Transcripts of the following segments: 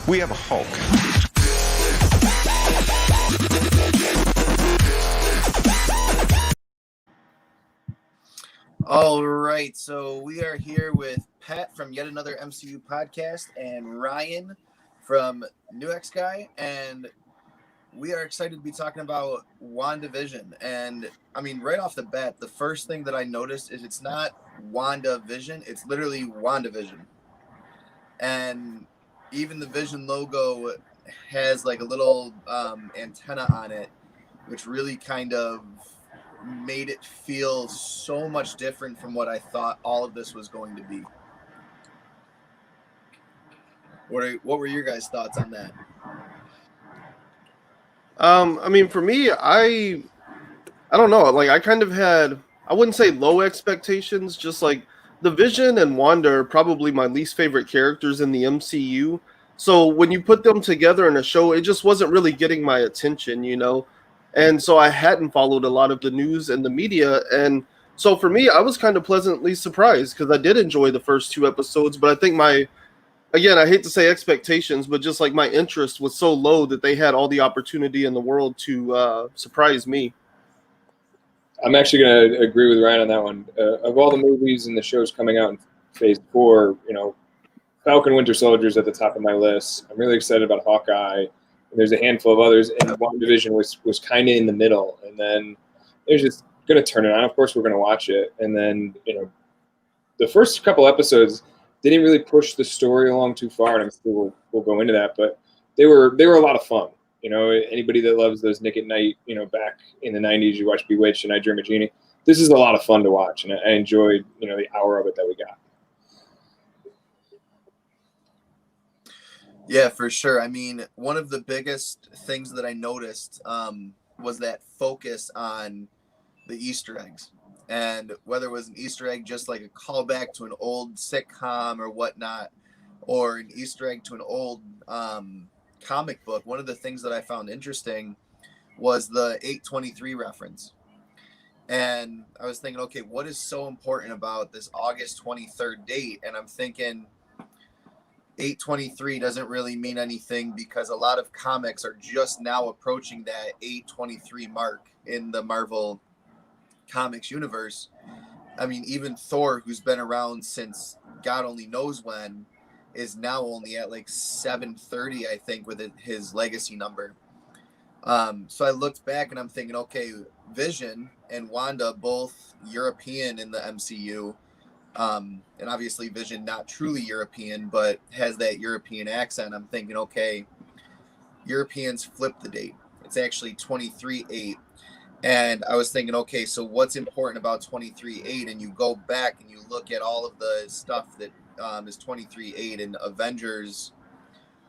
We have a Hulk. All right, so we are here with Pat from Yet Another MCU Podcast and Ryan from New X Guy, and we are excited to be talking about WandaVision. And I mean, right off the bat, the first thing that I noticed is it's not WandaVision, it's literally WandaVision. And even the Vision logo has like a little antenna on it, which really kind of made it feel so much different from what I thought all of this was going to be. What were your guys' thoughts on that? I mean, for me, I don't know. Like, I kind of had, I wouldn't say low expectations, just like the Vision and Wanda are probably my least favorite characters in the MCU. So when you put them together in a show, it just wasn't really getting my attention, you know? And so I hadn't followed a lot of the news and the media. And so for me, I was kind of pleasantly surprised because I did enjoy the first two episodes. But I think again, I hate to say expectations, but just like my interest was so low that they had all the opportunity in the world to surprise me. I'm actually going to agree with Ryan on that one. Of all the movies and the shows coming out in Phase 4, Falcon Winter Soldier is at the top of my list. I'm really excited about Hawkeye. And there's a handful of others, and WandaVision was kind of in the middle. And then they're just going to turn it on. Of course, we're going to watch it. And then, the first couple episodes didn't really push the story along too far, and I'm sure we'll go into that. But they were a lot of fun. Anybody that loves those Nick at Night, back in the 90s, you watch Bewitched and I Dream of Jeannie. This is a lot of fun to watch, and I enjoyed, the hour of it that we got. Yeah, for sure. I mean, one of the biggest things that I noticed was that focus on the Easter eggs. And whether it was an Easter egg just like a callback to an old sitcom or whatnot, or an Easter egg to an old comic book, one of the things that I found interesting was the 823 reference. And I was thinking, okay, what is so important about this August 23rd date? And I'm thinking 823 doesn't really mean anything because a lot of comics are just now approaching that 823 mark in the Marvel Comics universe. I mean, even Thor, who's been around since God only knows when, is now only at like 730, I think, with his legacy number. So I looked back and I'm thinking, okay, Vision and Wanda, both European in the MCU. And obviously Vision not truly European, but has that European accent. I'm thinking, okay, Europeans flip the date. It's actually 23-8. And I was thinking, okay, so what's important about 23-8? And you go back and you look at all of the stuff that is 23-8, and Avengers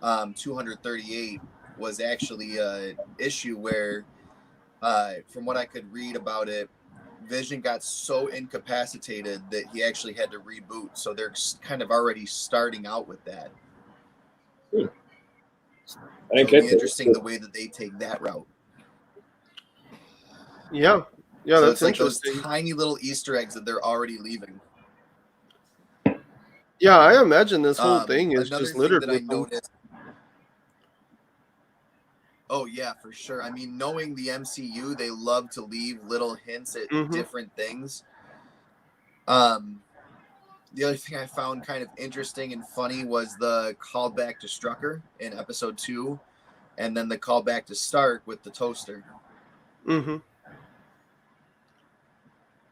238 was actually an issue where, from what I could read about it, Vision got so incapacitated that he actually had to reboot. So they're kind of already starting out with that. It'll be interesting the way that they take that route. Yeah, so that's it's like interesting. Those tiny little Easter eggs that they're already leaving. Yeah, I imagine this whole thing is just littered that I with noticed. Oh yeah, for sure. I mean, knowing the MCU, they love to leave little hints at different things. The other thing I found kind of interesting and funny was the callback to Strucker in episode 2, and then the callback to Stark with the toaster.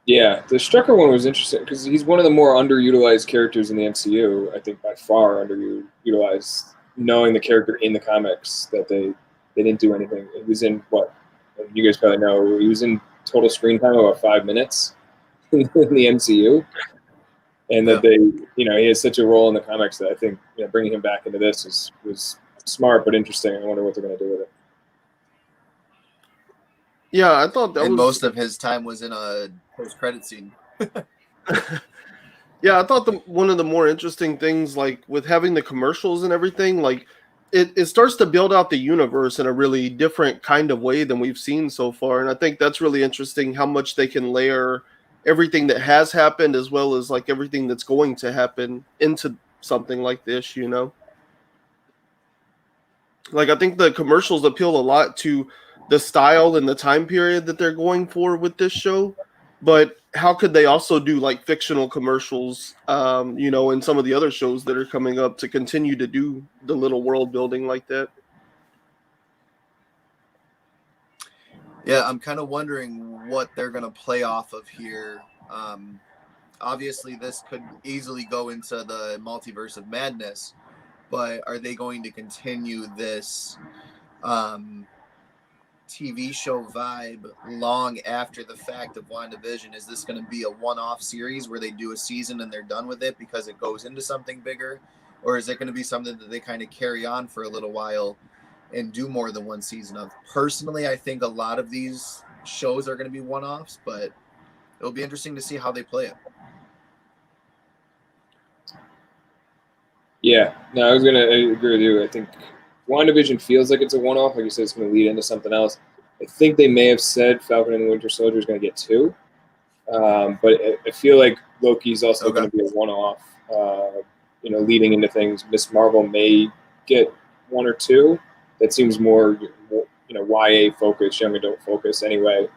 Yeah, the Strucker one was interesting because he's one of the more underutilized characters in the MCU. I think by far underutilized, knowing the character in the comics that they didn't do anything. It was in what you guys probably know. He was in total screen time of about 5 minutes in the MCU, and that they, he has such a role in the comics that I think bringing him back into this was smart but interesting. I wonder what they're going to do with it. Yeah, I thought that and most of his time was in a post-credit scene. Yeah, I thought one of the more interesting things, like with having the commercials and everything, like it starts to build out the universe in a really different kind of way than we've seen so far. And I think that's really interesting how much they can layer everything that has happened as well as like everything that's going to happen into something like this, Like, I think the commercials appeal a lot to the style and the time period that they're going for with this show. But how could they also do like fictional commercials, and some of the other shows that are coming up to continue to do the little world building like that? Yeah, I'm kind of wondering what they're going to play off of here. Obviously, this could easily go into the multiverse of madness, but are they going to continue this TV show vibe long after the fact of WandaVision? Is this going to be a one-off series where they do a season and they're done with it because it goes into something bigger? Or is it going to be something that they kind of carry on for a little while and do more than one season of? Personally, I think a lot of these shows are going to be one-offs, but it'll be interesting to see how they play it. Yeah, no, I was gonna agree with you. I think WandaVision feels like it's a one-off. Like you said, it's going to lead into something else. I think they may have said Falcon and the Winter Soldier is going to get 2, but I feel like Loki's also going to be a one-off. Leading into things. Miss Marvel may get 1 or 2. That seems more, YA focused, young adult focused. Anyway,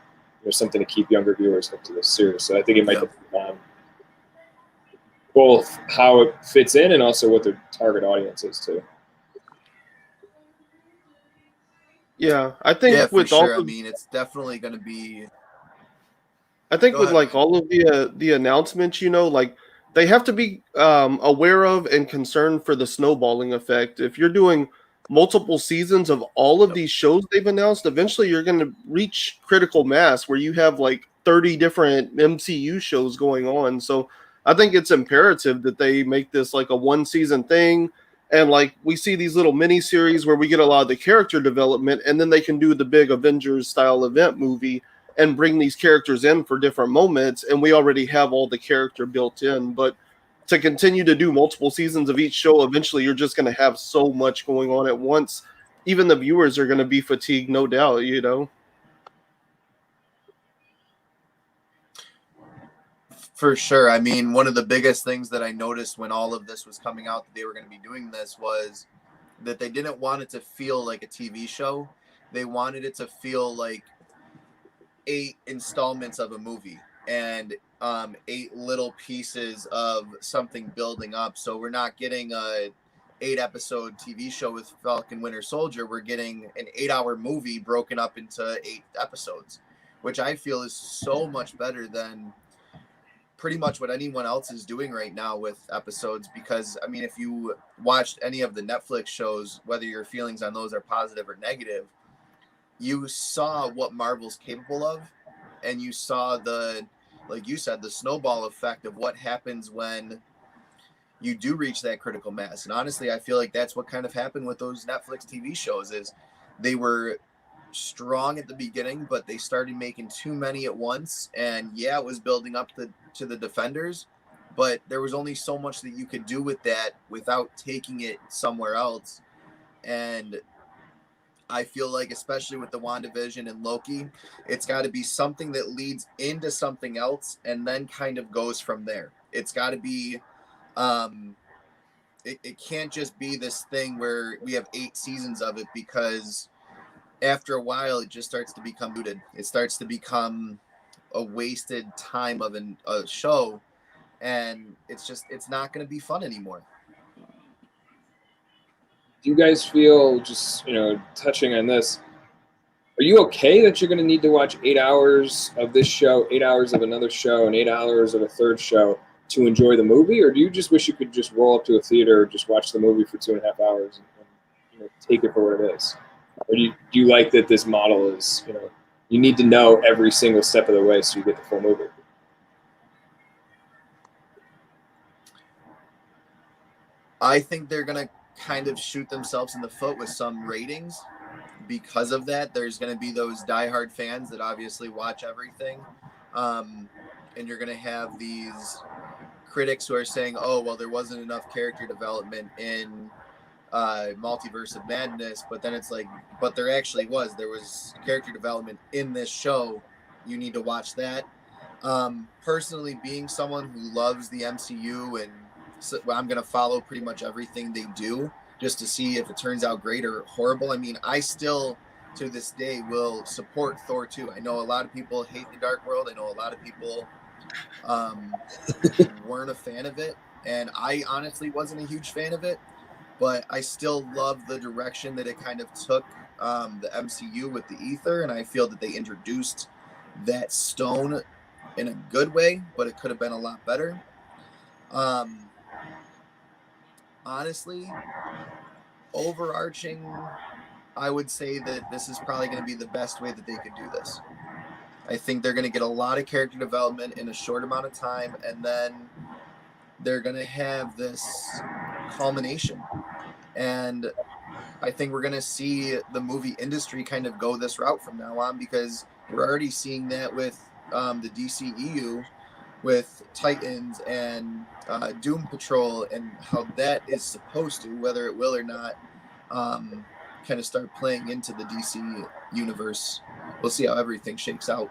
there's something to keep younger viewers hooked to this series. So I think it might depend on both how it fits in and also what their target audience is too. Yeah, I think with all I mean, it's definitely going to be. I think with like all of the announcements, like they have to be aware of and concerned for the snowballing effect. If you're doing multiple seasons of all of these shows they've announced, eventually you're going to reach critical mass where you have like 30 different MCU shows going on. So I think it's imperative that they make this like a one season thing. And like we see these little mini series where we get a lot of the character development, and then they can do the big Avengers style event movie and bring these characters in for different moments. And we already have all the character built in. But to continue to do multiple seasons of each show, eventually you're just going to have so much going on at once. Even the viewers are going to be fatigued, no doubt, For sure. I mean, one of the biggest things that I noticed when all of this was coming out that they were going to be doing this was that they didn't want it to feel like a TV show. They wanted it to feel like 8 installments of a movie and 8 little pieces of something building up. So we're not getting a 8-episode TV show with Falcon Winter Soldier. We're getting an 8-hour movie broken up into 8 episodes, which I feel is so much better than pretty much what anyone else is doing right now with episodes. Because I mean, if you watched any of the Netflix shows, whether your feelings on those are positive or negative, you saw what Marvel's capable of, and you saw like you said, the snowball effect of what happens when you do reach that critical mass. And honestly, I feel like that's what kind of happened with those Netflix TV shows. Is they were strong at the beginning, but they started making too many at once, and it was building up to the Defenders, but there was only so much that you could do with that without taking it somewhere else. And I feel like, especially with the WandaVision and Loki, it's got to be something that leads into something else and then kind of goes from there. It's got to be it can't just be this thing where we have 8 seasons of it, because after a while, it just starts to become muted. It starts to become a wasted time of a show, and it's not going to be fun anymore. Do you guys feel, just touching on this, are you okay that you're going to need to watch 8 hours of this show, 8 hours of another show, and 8 hours of a third show to enjoy the movie? Or do you just wish you could just roll up to a theater, just watch the movie for 2.5 hours and take it for what it is? Or do you like that this model is, you need to know every single step of the way so you get the full movie? I think they're going to kind of shoot themselves in the foot with some ratings because of that. There's going to be those diehard fans that obviously watch everything. And you're going to have these critics who are saying, oh, well, there wasn't enough character development in Multiverse of Madness, but then it's like, but there actually was. There was character development in this show. You need to watch that. Personally, being someone who loves the MCU, and so I'm going to follow pretty much everything they do, just to see if it turns out great or horrible. I mean, I still to this day will support Thor 2. I know a lot of people hate the Dark World. I know a lot of people weren't a fan of it, and I honestly wasn't a huge fan of it, but I still love the direction that it kind of took the MCU with the ether, and I feel that they introduced that stone in a good way, but it could have been a lot better. Honestly, overarching, I would say that this is probably going to be the best way that they could do this. I think they're going to get a lot of character development in a short amount of time, and then they're going to have this culmination. And I think we're going to see the movie industry kind of go this route from now on, because we're already seeing that with the DCEU, with Titans and Doom Patrol, and how that is supposed to, whether it will or not, kind of start playing into the DC universe. We'll see how everything shakes out.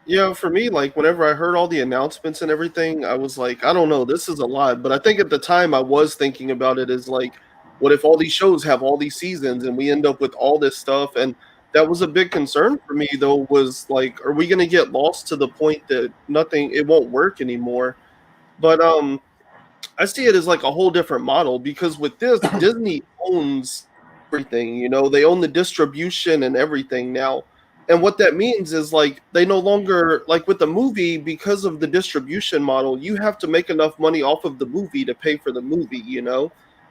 Yeah, for me, like whenever I heard all the announcements and everything, I was like, I don't know, this is a lot. But I think at the time I was thinking about it as like, what if all these shows have all these seasons and we end up with all this stuff? And that was a big concern for me, though, was like, are we going to get lost to the point that it won't work anymore? But I see it as like a whole different model, because with this, Disney owns everything. They own the distribution and everything now. And what that means is like they no longer, like with the movie, because of the distribution model, you have to make enough money off of the movie to pay for the movie.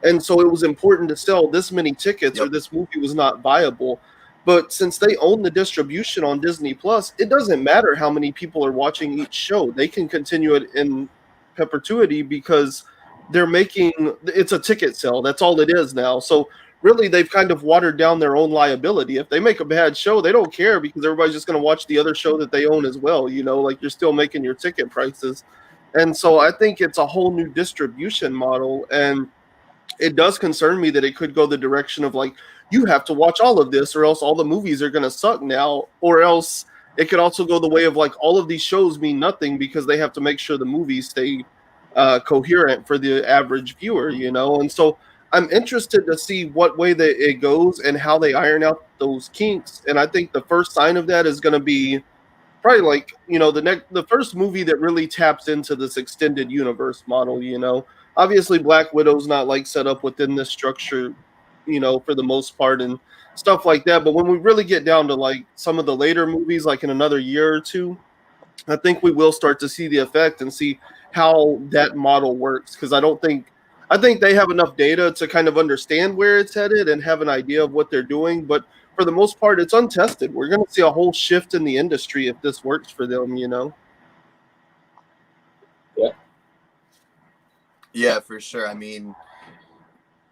And so it was important to sell this many tickets, or Yep. this movie was not viable. But since they own the distribution on Disney Plus, it doesn't matter how many people are watching each show. They can continue it in perpetuity, because it's a ticket sale. That's all it is now. So really, they've kind of watered down their own liability. If they make a bad show, they don't care, because everybody's just going to watch the other show that they own as well. Like you're still making your ticket prices. And so I think it's a whole new distribution model. And it does concern me that it could go the direction of like, you have to watch all of this or else all the movies are going to suck now, or else it could also go the way of like, all of these shows mean nothing because they have to make sure the movies stay coherent for the average viewer. And so I'm interested to see what way it goes and how they iron out those kinks. And I think the first sign of that is going to be probably like, the first movie that really taps into this extended universe model. Obviously Black Widow's not like set up within this structure, for the most part and stuff like that. But when we really get down to like some of the later movies, like in another year or two, I think we will start to see the effect and see how that model works. Because I think they have enough data to kind of understand where it's headed and have an idea of what they're doing. But for the most part, it's untested. We're going to see a whole shift in the industry if this works for them. Yeah. Yeah, for sure. I mean,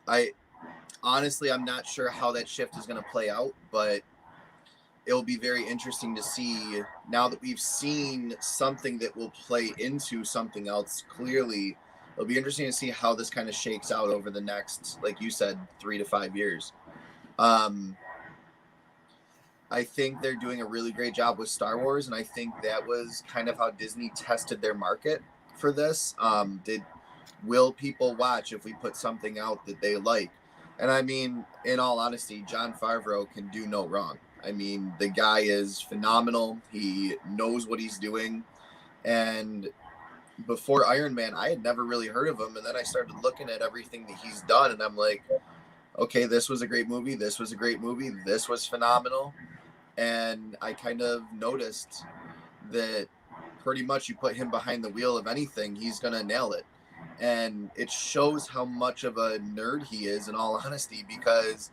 I'm not sure how that shift is going to play out, but it'll be very interesting to see now that we've seen something that will play into something else clearly. It'll be interesting to see how this kind of shakes out over the next, like you said, 3 to 5 years. I think they're doing a really great job with Star Wars, and I think that was kind of how Disney tested their market for this. Will people watch if we put something out that they like? And I mean, in all honesty, Jon Favreau can do no wrong. I mean, the guy is phenomenal. He knows what he's doing. And before Iron Man, I had never really heard of him. And then I started looking at everything that he's done, and I'm like, okay, this was a great movie. This was a great movie. This was phenomenal. And I kind of noticed that pretty much you put him behind the wheel of anything, he's going to nail it. And it shows how much of a nerd he is, in all honesty, because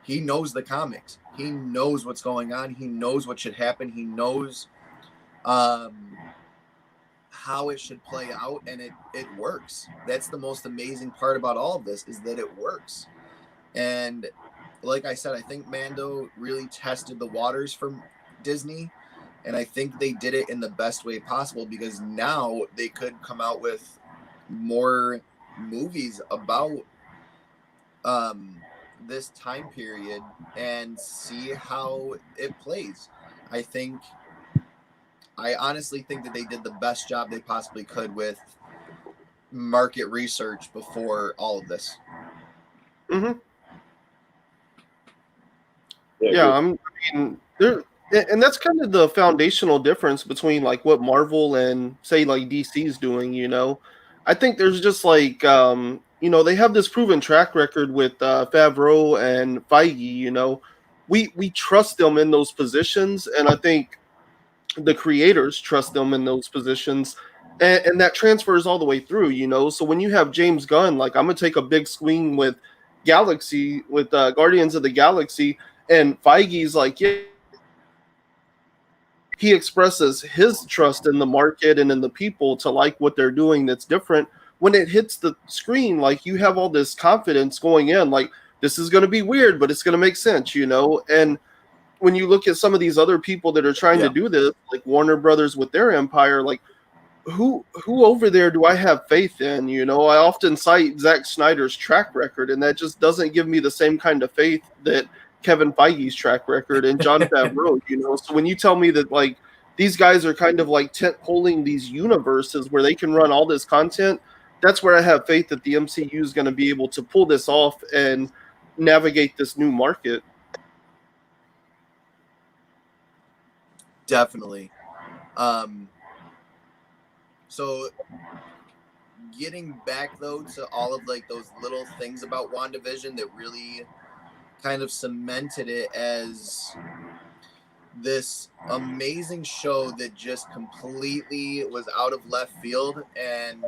he knows the comics. He knows what's going on. He knows what should happen. He knows how it should play out, and it works. That's the most amazing part about all of this, is that it works. And like I said, I think Mando really tested the waters for Disney, and I think they did it in the best way possible, because now they could come out with more movies about this time period and see how it plays. I honestly think that they did the best job they possibly could with market research before all of this. Mm-hmm. Yeah, I mean, there, and that's kind of the foundational difference between like what Marvel and say like DC's doing. I think there's just like they have this proven track record with Favreau and Feige. We trust them in those positions, and I think the creators trust them in those positions. And that transfers all the way through. So when you have James Gunn, like I'm gonna take a big swing with Galaxy with Guardians of the Galaxy, and Feige's like, yeah, he expresses his trust in the market and in the people to like what they're doing that's different. When it hits the screen, like you have all this confidence going in, like this is going to be weird, but it's going to make sense, And when you look at some of these other people that are trying to do this, like Warner Brothers with their empire, like who over there do I have faith in? I often cite Zack Snyder's track record, and that just doesn't give me the same kind of faith that Kevin Feige's track record and Jon Favreau. So when you tell me that like these guys are kind of like tent poling these universes where they can run all this content, that's where I have faith that the MCU is going to be able to pull this off and navigate this new market. Definitely. So getting back though to all of like those little things about WandaVision that really kind of cemented it as this amazing show that just completely was out of left field, and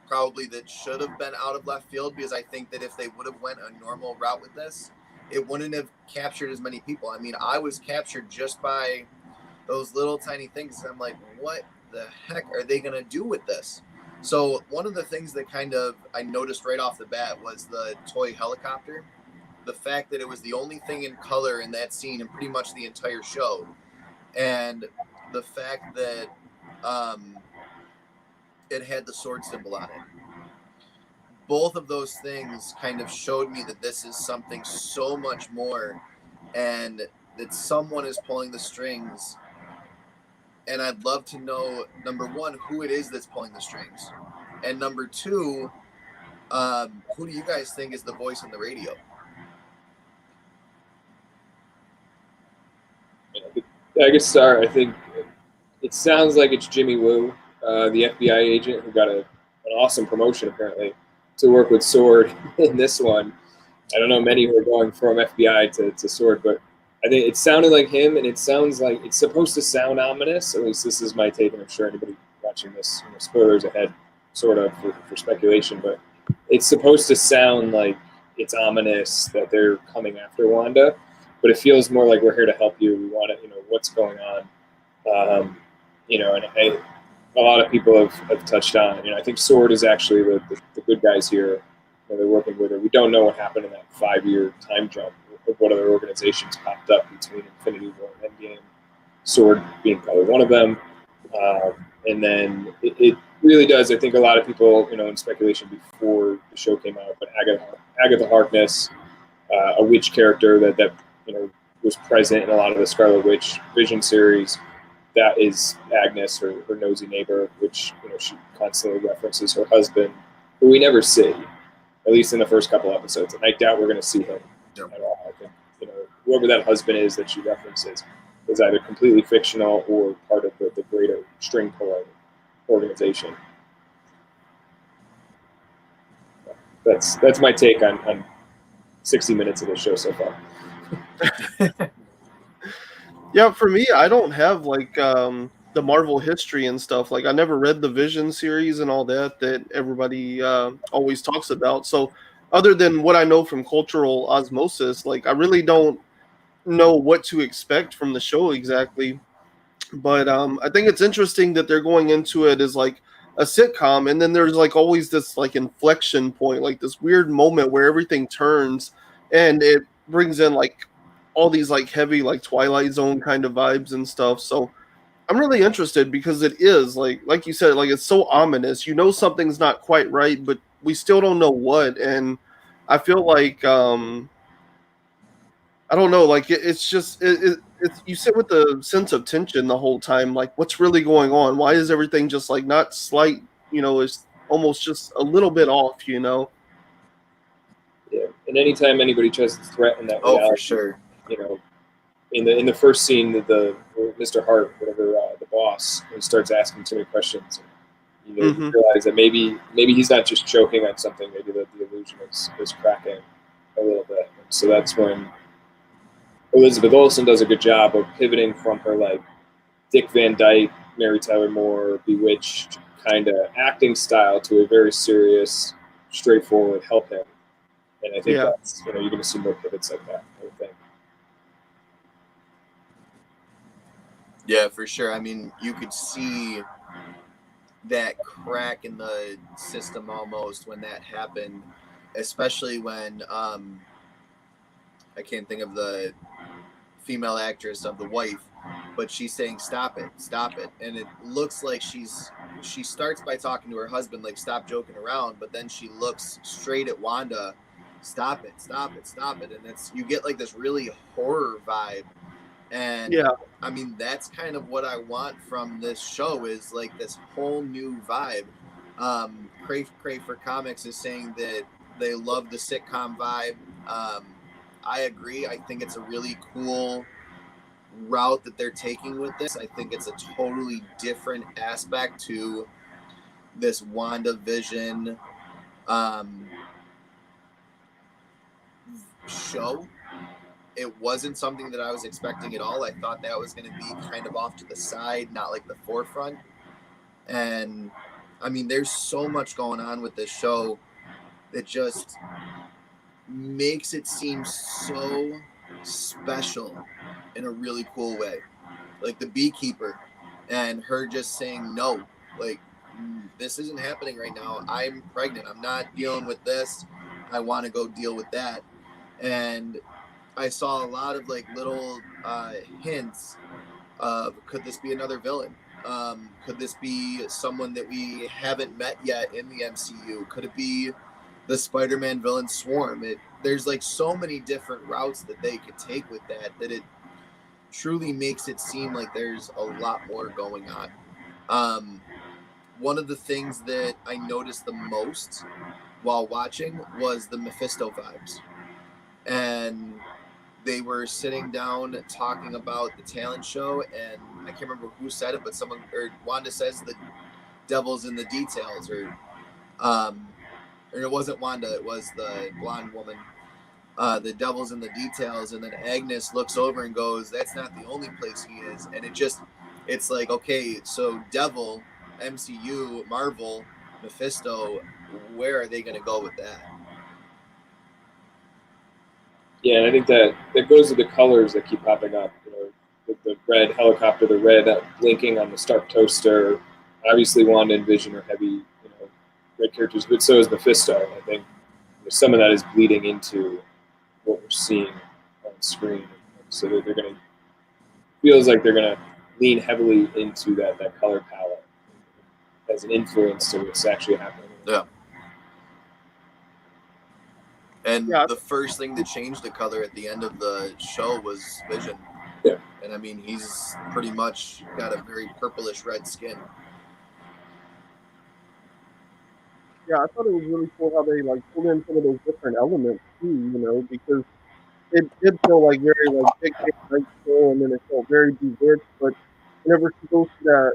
probably that should have been out of left field, because I think that if they would have went a normal route with this, it wouldn't have captured as many people. I mean, I was captured just by those little tiny things. I'm like, what the heck are they going to do with this? So one of the things that kind of I noticed right off the bat was the toy helicopter. The fact that it was the only thing in color in that scene and pretty much the entire show. And the fact that it had the sword symbol on it. Both of those things kind of showed me that this is something so much more, and that someone is pulling the strings. And I'd love to know, number one, who it is that's pulling the strings. And number two, who do you guys think is the voice on the radio? I guess start. I think it sounds like it's Jimmy Woo, the FBI agent who got an awesome promotion apparently to work with Sword in this one. I don't know many who are going from FBI to Sword, but I think it sounded like him, and it sounds like it's supposed to sound ominous. At least this is my take, and I'm sure anybody watching this, spoilers ahead, sort of for speculation, but it's supposed to sound like it's ominous that they're coming after Wanda, but it feels more like we're here to help you. We want to, what's going on, and a lot of people have touched on. I think Sword is actually the good guys here. They're working with her. We don't know what happened in that 5-year time jump. What other organizations popped up between Infinity War and Endgame, Sword being probably one of them. And then it really does, I think a lot of people, in speculation before the show came out, but Agatha Harkness, a witch character that was present in a lot of the Scarlet Witch Vision series, that is Agnes, her nosy neighbor, which she constantly references her husband, who we never see, at least in the first couple episodes. And I doubt we're going to see him at all. I think whoever that husband is that she references is either completely fictional or part of the greater string pulling organization. That's my take on 60 minutes of the show so far. Yeah, for me, I don't have like the Marvel history and stuff. Like I never read the Vision series and all that everybody always talks about. So other than what I know from cultural osmosis, like I really don't know what to expect from the show exactly. But I think it's interesting that they're going into it as like a sitcom, and then there's like always this like inflection point, like this weird moment where everything turns and it brings in like all these like heavy like Twilight Zone kind of vibes and stuff. So I'm really interested because it is like you said, like it's so ominous. Something's not quite right, but we still don't know what. And I feel like I don't know, like it's just it's you sit with the sense of tension the whole time. Like what's really going on? Why is everything just like not slight? It's almost just a little bit off, you know. Yeah, and anytime anybody tries to threaten that Oh, reality, for sure. you know, in the first scene, the Mr. Hart, whatever, the boss, he starts asking too many questions. And, you realize that maybe he's not just choking on something. Maybe the illusion is cracking a little bit. And so that's when Elizabeth Olsen does a good job of pivoting from her like Dick Van Dyke, Mary Tyler Moore, Bewitched kind of acting style to a very serious, straightforward help him. And I think that's, you're going to see more pivots like that, I would think. Yeah, for sure. I mean, you could see that crack in the system almost when that happened, especially when I can't think of the female actress of the wife, but she's saying stop it, and it looks like she starts by talking to her husband like stop joking around, but then she looks straight at Wanda, stop it, and it's, you get like this really horror vibe. And I mean, that's kind of what I want from this show, is like this whole new vibe. Crave for Comics is saying that they love the sitcom vibe. I agree. I think it's a really cool route that they're taking with this. I think it's a totally different aspect to this WandaVision show. It wasn't something that I was expecting at all. I thought that was going to be kind of off to the side, not like the forefront. And I mean, there's so much going on with this show that just makes it seem so special in a really cool way. Like the beekeeper and her just saying no, like, this isn't happening right now. I'm pregnant. I'm not dealing with this. I want to go deal with that. And I saw a lot of like little hints of, could this be another villain? Could this be someone that we haven't met yet in the MCU? Could it be the Spider-Man villain Swarm? There's like so many different routes that they could take with that it truly makes it seem like there's a lot more going on. One of the things that I noticed the most while watching was the Mephisto vibes. And they were sitting down talking about the talent show, and I can't remember who said it, but Wanda says the devil's in the details, or it wasn't Wanda, it was the blonde woman. The devil's in the details, and then Agnes looks over and goes, that's not the only place he is. And it's like, okay, so devil, MCU, Marvel, Mephisto, where are they going to go with that? Yeah, and I think that goes to the colors that keep popping up. The red helicopter, the red blinking on the Stark toaster. Obviously, Wanda and Vision are heavy, red characters, but so is Mephisto. I think some of that is bleeding into what we're seeing on screen. So that they're going to, feels like they're going to lean heavily into that color palette as an influence to what's actually happening. Yeah. And the first thing that changed the color at the end of the show was Vision. Yeah. And I mean, he's pretty much got a very purplish red skin. Yeah, I thought it was really cool how they like pulled in some of those different elements too, because it did feel like very like big night show, and then it felt very bewitched. But whenever she goes to that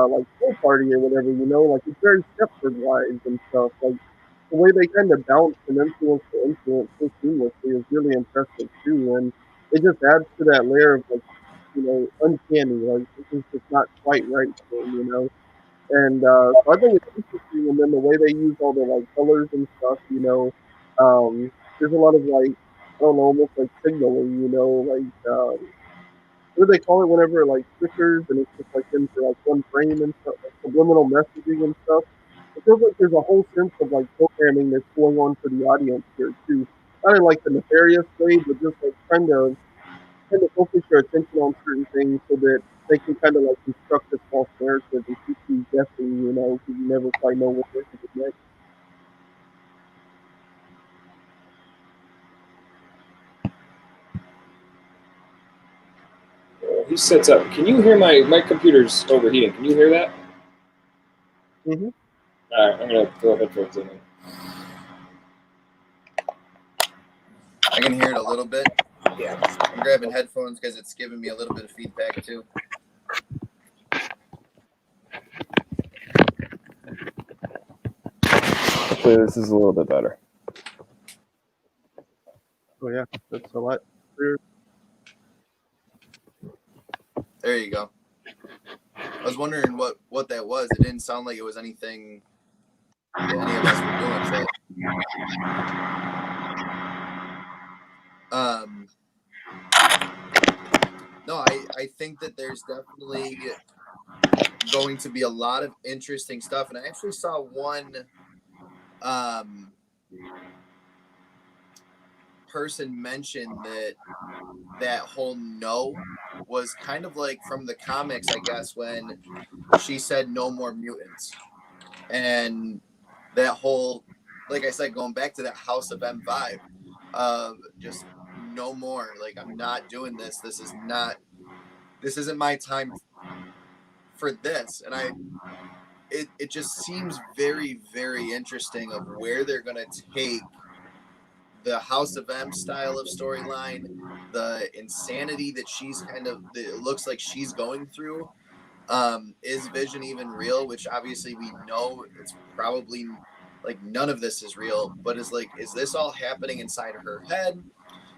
like pool party or whatever, like it's very Stepford wives and stuff. Like the way they kind of bounce from influence to influence so seamlessly is really impressive too, and it just adds to that layer of like uncanny. Like this is just not quite right for him. And so I think it's interesting, and then the way they use all the like colors and stuff, there's a lot of like, I don't know, almost like signaling, like what do they call it whenever it like flickers and it's just like into like one frame and stuff, like subliminal messaging and stuff. It feels like there's a whole sense of like programming that's going on for the audience here too. Not in like the nefarious way, but just like kind of focus your attention on certain things so that they can kind of like construct this false narrative and keep you guessing, because you never quite know what they're going to do next. He sets up. Can you hear my computer's overheating? Can you hear that? Mm-hmm. All right, I'm gonna throw headphones in. I can hear it a little bit. Yeah. I'm grabbing headphones because it's giving me a little bit of feedback too. Hopefully this is a little bit better. Oh yeah, that's a lot clearer. There you go. I was wondering what that was. It didn't sound like it was anything that any of us were doing. No, I think that there's definitely going to be a lot of interesting stuff. And I actually saw one person mention that whole no was kind of like from the comics, I guess, when she said no more mutants. And that whole, like I said, going back to that House of M vibe of just no more. Like, I'm not doing this. This isn't my time for this. And it just seems very, very interesting of where they're going to take the House of M style of storyline, the insanity that it looks like she's going through. Is Vision even real? Which obviously we know it's probably like none of this is real, but is this all happening inside of her head?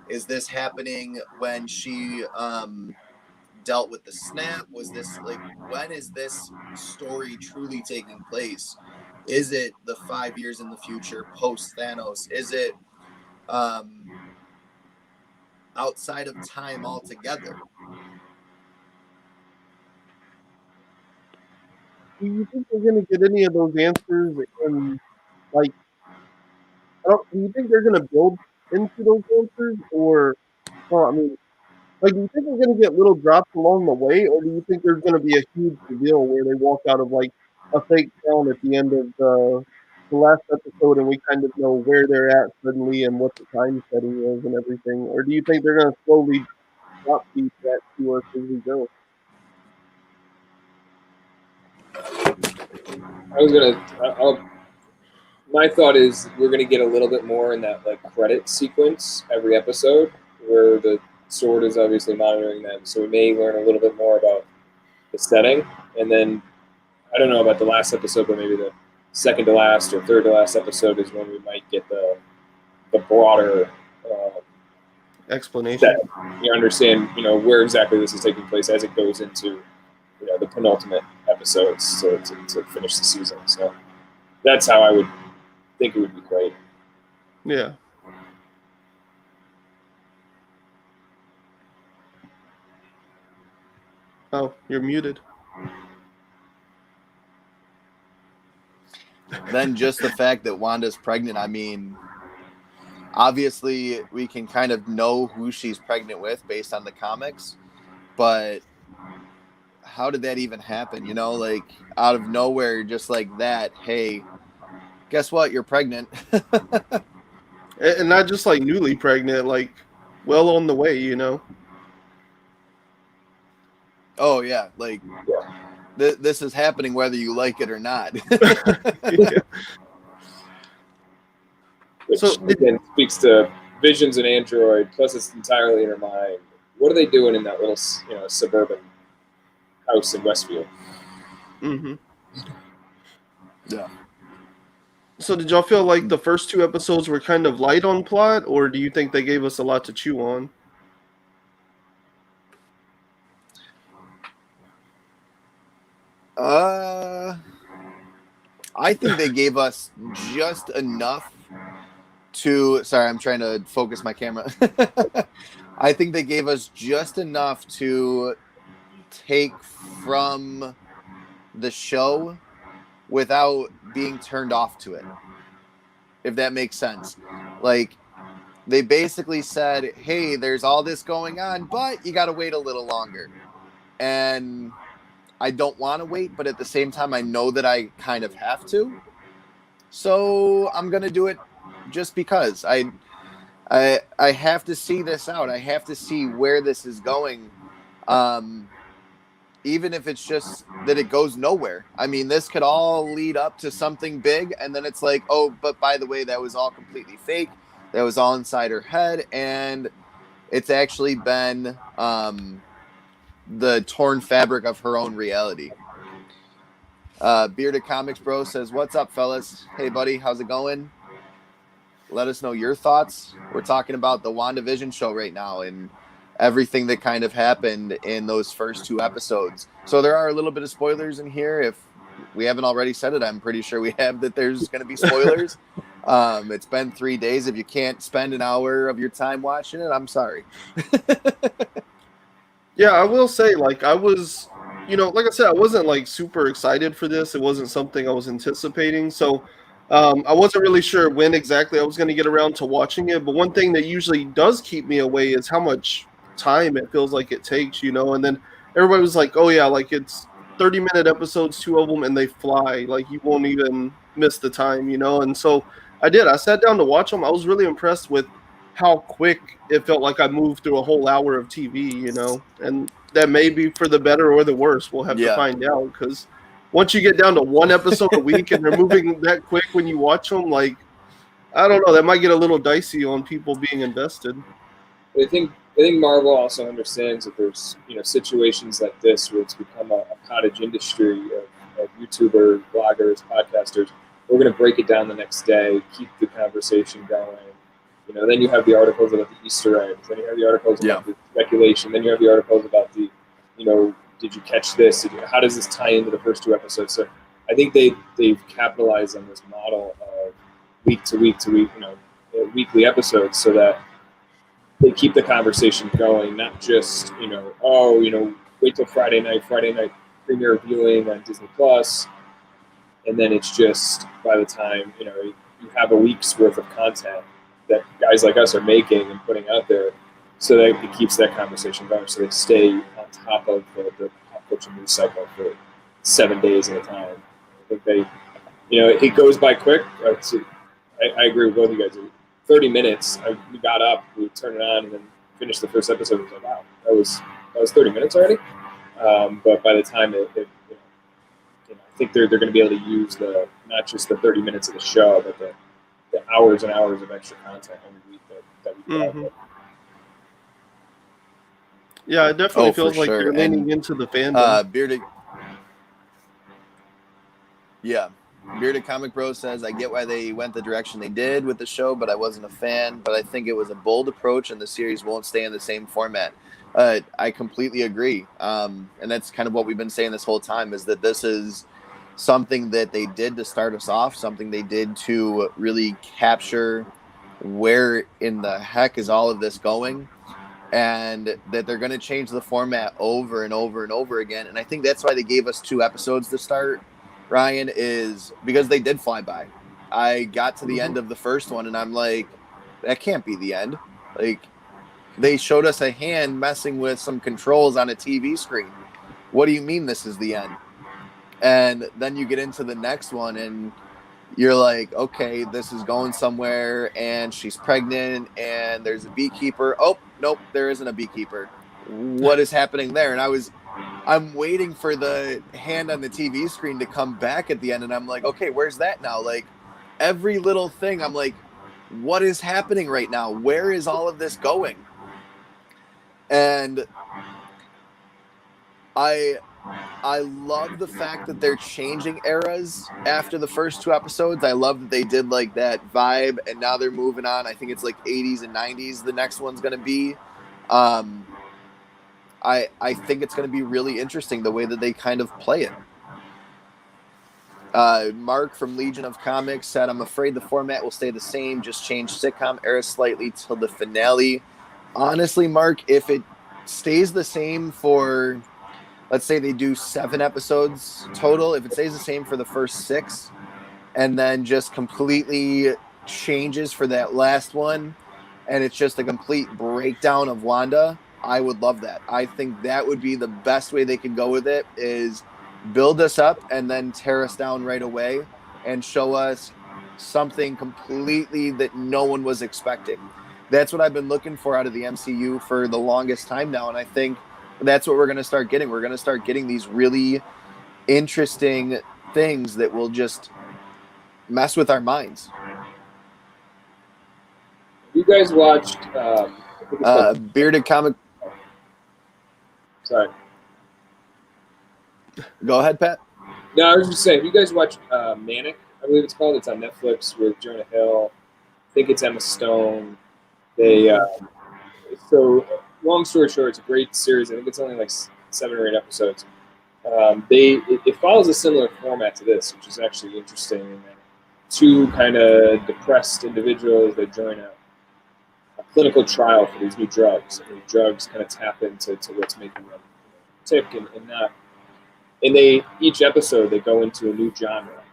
Is this happening when she dealt with the snap? Was this like, when is this story truly taking place? Is it the 5 years in the future post Thanos? Is it outside of time altogether? Do you think we're going to get any of those answers? And like, do you think they're going to build into those answers, or, well, I mean, like, do you think we're going to get little drops along the way, or do you think there's going to be a huge reveal where they walk out of like a fake town at the end of the last episode, and we kind of know where they're at suddenly and what the time setting is and everything? Or do you think they're going to slowly drop these that to us as we go? My thought is we're gonna get a little bit more in that like credit sequence every episode, where the Sword is obviously monitoring them. So we may learn a little bit more about the setting, and then I don't know about the last episode, but maybe the second to last or third to last episode is when we might get the broader Explanation. setting. You understand, where exactly this is taking place as it goes into, the penultimate episodes to finish the season. So that's how I would think it would be great. Yeah. Oh, you're muted. Then just the fact that Wanda's pregnant, I mean, obviously we can kind of know who she's pregnant with based on the comics, but how did that even happen? Like out of nowhere, just like that, hey, guess what? You're pregnant. And not just like newly pregnant, like well on the way, Oh, yeah. Like, this is happening whether you like it or not. Yeah. Which So again speaks to Vision's an android, plus it's entirely in her mind. What are they doing in that little, suburban house in Westview? Mm-hmm. Yeah. So did y'all feel like the first two episodes were kind of light on plot, or do you think they gave us a lot to chew on? I think they gave us just enough to. Sorry, I'm trying to focus my camera. I think they gave us just enough to take from the show without being turned off to it, if that makes sense. Like, they basically said, hey, there's all this going on, but you got to wait a little longer. And I don't want to wait, but at the same time, I know that I kind of have to. So I'm going to do it just because. I have to see this out. I have to see where this is going. even if it's just that it goes nowhere. I mean, this could all lead up to something big, and then it's like, oh, but by the way, that was all completely fake. That was all inside her head, and it's actually been the torn fabric of her own reality. Bearded Comics Bro says, "What's up, fellas? Hey, buddy, how's it going? Let us know your thoughts. We're talking about the WandaVision show right now and everything that kind of happened in those first 2 episodes. So there are a little bit of spoilers in here. If we haven't already said it, I'm pretty sure we have, that there's going to be spoilers. It's been 3 days. If you can't spend an hour of your time watching it, I'm sorry." Yeah, I will say, like, I was, like I said, I wasn't like super excited for this. It wasn't something I was anticipating. So I wasn't really sure when exactly I was going to get around to watching it. But one thing that usually does keep me away is how much time it feels like it takes, and then everybody was like, oh yeah, like it's 30-minute episodes, 2 of them, and they fly, like you won't even miss the time, and so I sat down to watch them. I was really impressed with how quick it felt. Like I moved through a whole hour of TV, and that may be for the better or the worse. We'll have to find out, because once you get down to 1 episode a week and they're moving that quick when you watch them, like, I don't know, that might get a little dicey on people being invested. I think Marvel also understands that there's situations like this where it's become a cottage industry of YouTuber, bloggers, podcasters. We're going to break it down the next day, keep the conversation going. Then you have the articles about the Easter eggs. Then you have the articles about the speculation. Then you have the articles about the, did you catch this? How does this tie into the first 2 episodes? So I think they've capitalized on this model of week to week, weekly episodes, so that they keep the conversation going, not just, wait till Friday night premiere viewing on Disney Plus, and then it's just, by the time, you have a week's worth of content that guys like us are making and putting out there, so that it keeps that conversation going, so they stay on top of the pop culture news cycle for 7 days at a time. I think it goes by quick. I agree with both of you guys. 30 minutes, we got up, we turned it on, and then finished the first episode. I was like, wow, that was 30 minutes already. But by the time I think they're going to be able to use not just the 30 minutes of the show, but the hours and hours of extra content every week that we put out there. Yeah, it definitely feels like they're leaning into the fandom. Bearded Comic Bro says, "I get why they went the direction they did with the show, but I wasn't a fan. But I think it was a bold approach, and the series won't stay in the same format." I completely agree. And that's kind of what we've been saying this whole time, is that this is something that they did to start us off, something they did to really capture where in the heck is all of this going, and that they're going to change the format over and over and over again. And I think that's why they gave us 2 episodes to start, Ryan, is because they did fly by. I got to the end of the first one, and I'm like, that can't be the end. Like, they showed us a hand messing with some controls on a TV screen. What do you mean this is the end? And then you get into the next one, and you're like, okay, this is going somewhere, and she's pregnant, and there's a beekeeper. Oh, nope, there isn't a beekeeper. What is happening there? And I'm waiting for the hand on the TV screen to come back at the end, and I'm like, okay, where's that now? Like, every little thing, I'm like, what is happening right now? Where is all of this going? And I love the fact that they're changing eras after the first 2 episodes. I love that they did like that vibe, and now they're moving on. I think it's like 80s and 90s the next one's going to be. I think it's going to be really interesting the way that they kind of play it. Mark from Legion of Comics said, "I'm afraid the format will stay the same, just change sitcom era slightly till the finale." Honestly, Mark, if it stays the same for, let's say they do 7 episodes total, if it stays the same for the first 6 and then just completely changes for that last one, and it's just a complete breakdown of Wanda, I would love that. I think that would be the best way they could go with it, is build us up and then tear us down right away and show us something completely that no one was expecting. That's what I've been looking for out of the MCU for the longest time now, and I think that's what we're going to start getting. We're going to start getting these really interesting things that will just mess with our minds. You guys watched Bearded Comic. Sorry. Go ahead, Pat. No, I was just saying, you guys watched Manic, I believe it's called. It's on Netflix with Jonah Hill. I think it's Emma Stone. They so long story short, it's a great series. I think it's only like 7 or 8 episodes. It follows a similar format to this, which is actually interesting. Two kind of depressed individuals that join a clinical trial for these new drugs. And the drugs kind of tap into what's making them tick and not. And each episode they go into a new genre,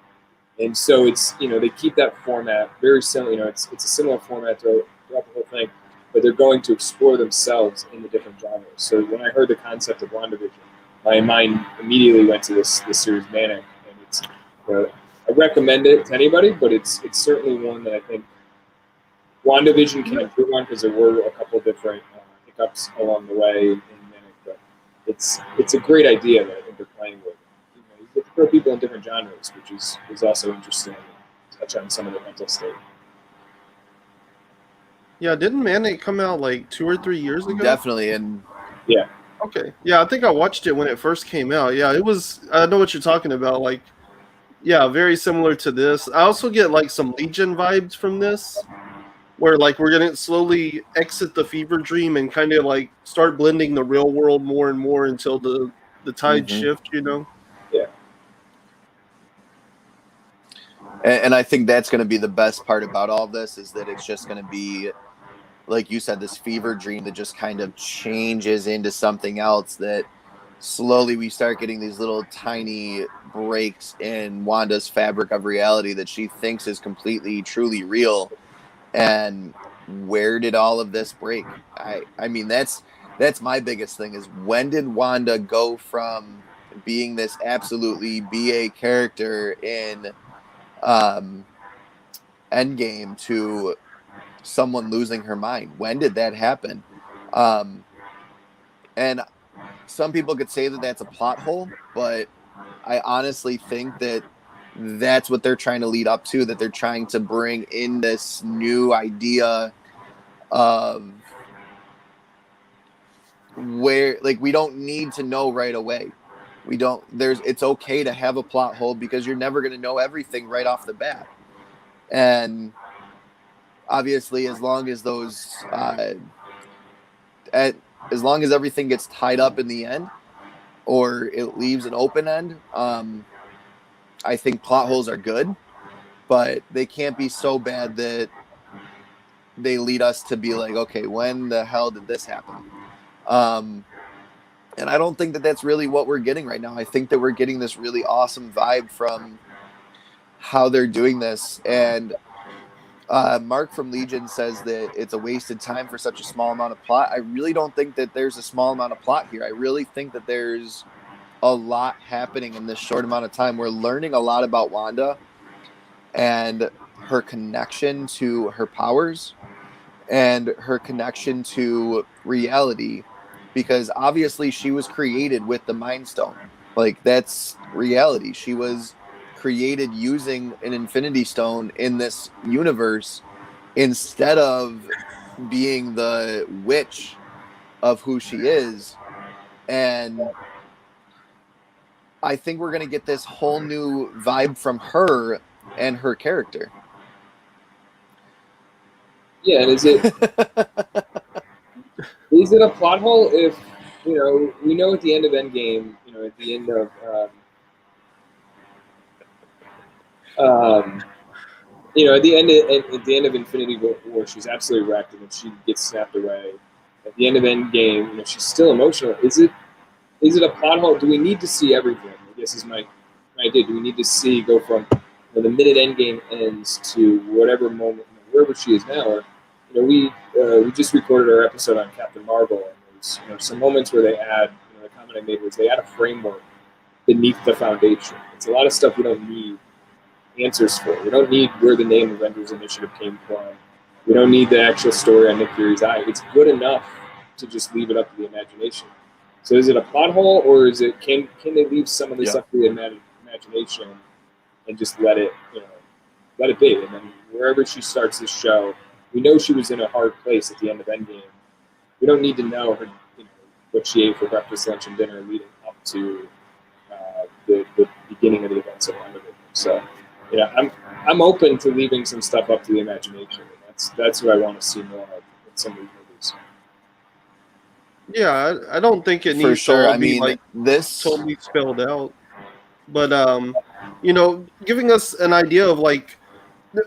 and so it's they keep that format very similar. It's a similar format throughout the whole thing, but they're going to explore themselves in the different genres. So when I heard the concept of WandaVision, my mind immediately went to this series Manic, and it's I recommend it to anybody, but it's certainly one that I think WandaVision can improve on because there were a couple different hiccups along the way in Manic, but it's a great idea that I think they're playing with. You get to throw people in different genres, which is also interesting. Touch on some of the mental state. Yeah, didn't Manic come out like 2 or 3 years ago? Definitely, and yeah. Okay. Yeah, I think I watched it when it first came out. Yeah, it was. I know what you're talking about. Like, yeah, very similar to this. I also get like some Legion vibes from this, where like we're gonna slowly exit the fever dream and kind of like start blending the real world more and more until the tide shift. Yeah. And I think that's going to be the best part about all this is that it's just going to be, like you said, this fever dream that just kind of changes into something else that slowly we start getting these little tiny breaks in Wanda's fabric of reality that she thinks is completely, truly real. And where did all of this break? I mean, that's my biggest thing is when did Wanda go from being this absolutely BA character in Endgame to someone losing her mind? When did that happen? And some people could say that that's a plot hole, but I honestly think that that's what they're trying to lead up to, that they're trying to bring in this new idea of where, like, we don't need to know right away. It's okay to have a plot hole because you're never going to know everything right off the bat. And obviously, as long as as long as everything gets tied up in the end, or it leaves an open end, I think plot holes are good, but they can't be so bad that they lead us to be like, okay, when the hell did this happen? And I don't think that that's really what we're getting right now. I think that we're getting this really awesome vibe from how they're doing this. And Mark from Legion says that it's a wasted time for such a small amount of plot. I really don't think that there's a small amount of plot here. I really think that there's a lot happening in this short amount of time. We're learning a lot about Wanda and her connection to her powers and her connection to reality, because obviously she was created with the Mind Stone. Like, that's reality. She was created using an Infinity Stone in this universe instead of being the witch of who she is. And I think we're going to get this whole new vibe from her and her character. Yeah, and is it a plot hole if, we know at the end of Endgame, at the end of, at the end of Infinity War, she's absolutely wrecked and she gets snapped away. At the end of Endgame, she's still emotional. Is it a plot hole? Do we need to see everything? I guess is my idea. Do we need to go from the minute Endgame ends to whatever moment, wherever she is now? Or, we just recorded our episode on Captain Marvel, and there's some moments where they add, the comment I made was they add a framework beneath the foundation. It's a lot of stuff we don't need answers for. We don't need where the name Avengers Initiative came from. We don't need the actual story on Nick Fury's eye. It's good enough to just leave it up to the imagination. So is it a plot hole, or is it can they leave some of this Yeah. up to the imagination and just let it let it be? And then wherever she starts this show, we know she was in a hard place at the end of Endgame. We don't need to know her, what she ate for breakfast, lunch, and dinner leading up to the beginning of the events of WandaVision. So, I'm open to leaving some stuff up to the imagination. That's what I want to see more of in some of these movies. Yeah, I don't think it For needs sure. to all I be mean, like this. totally spelled out. But giving us an idea of like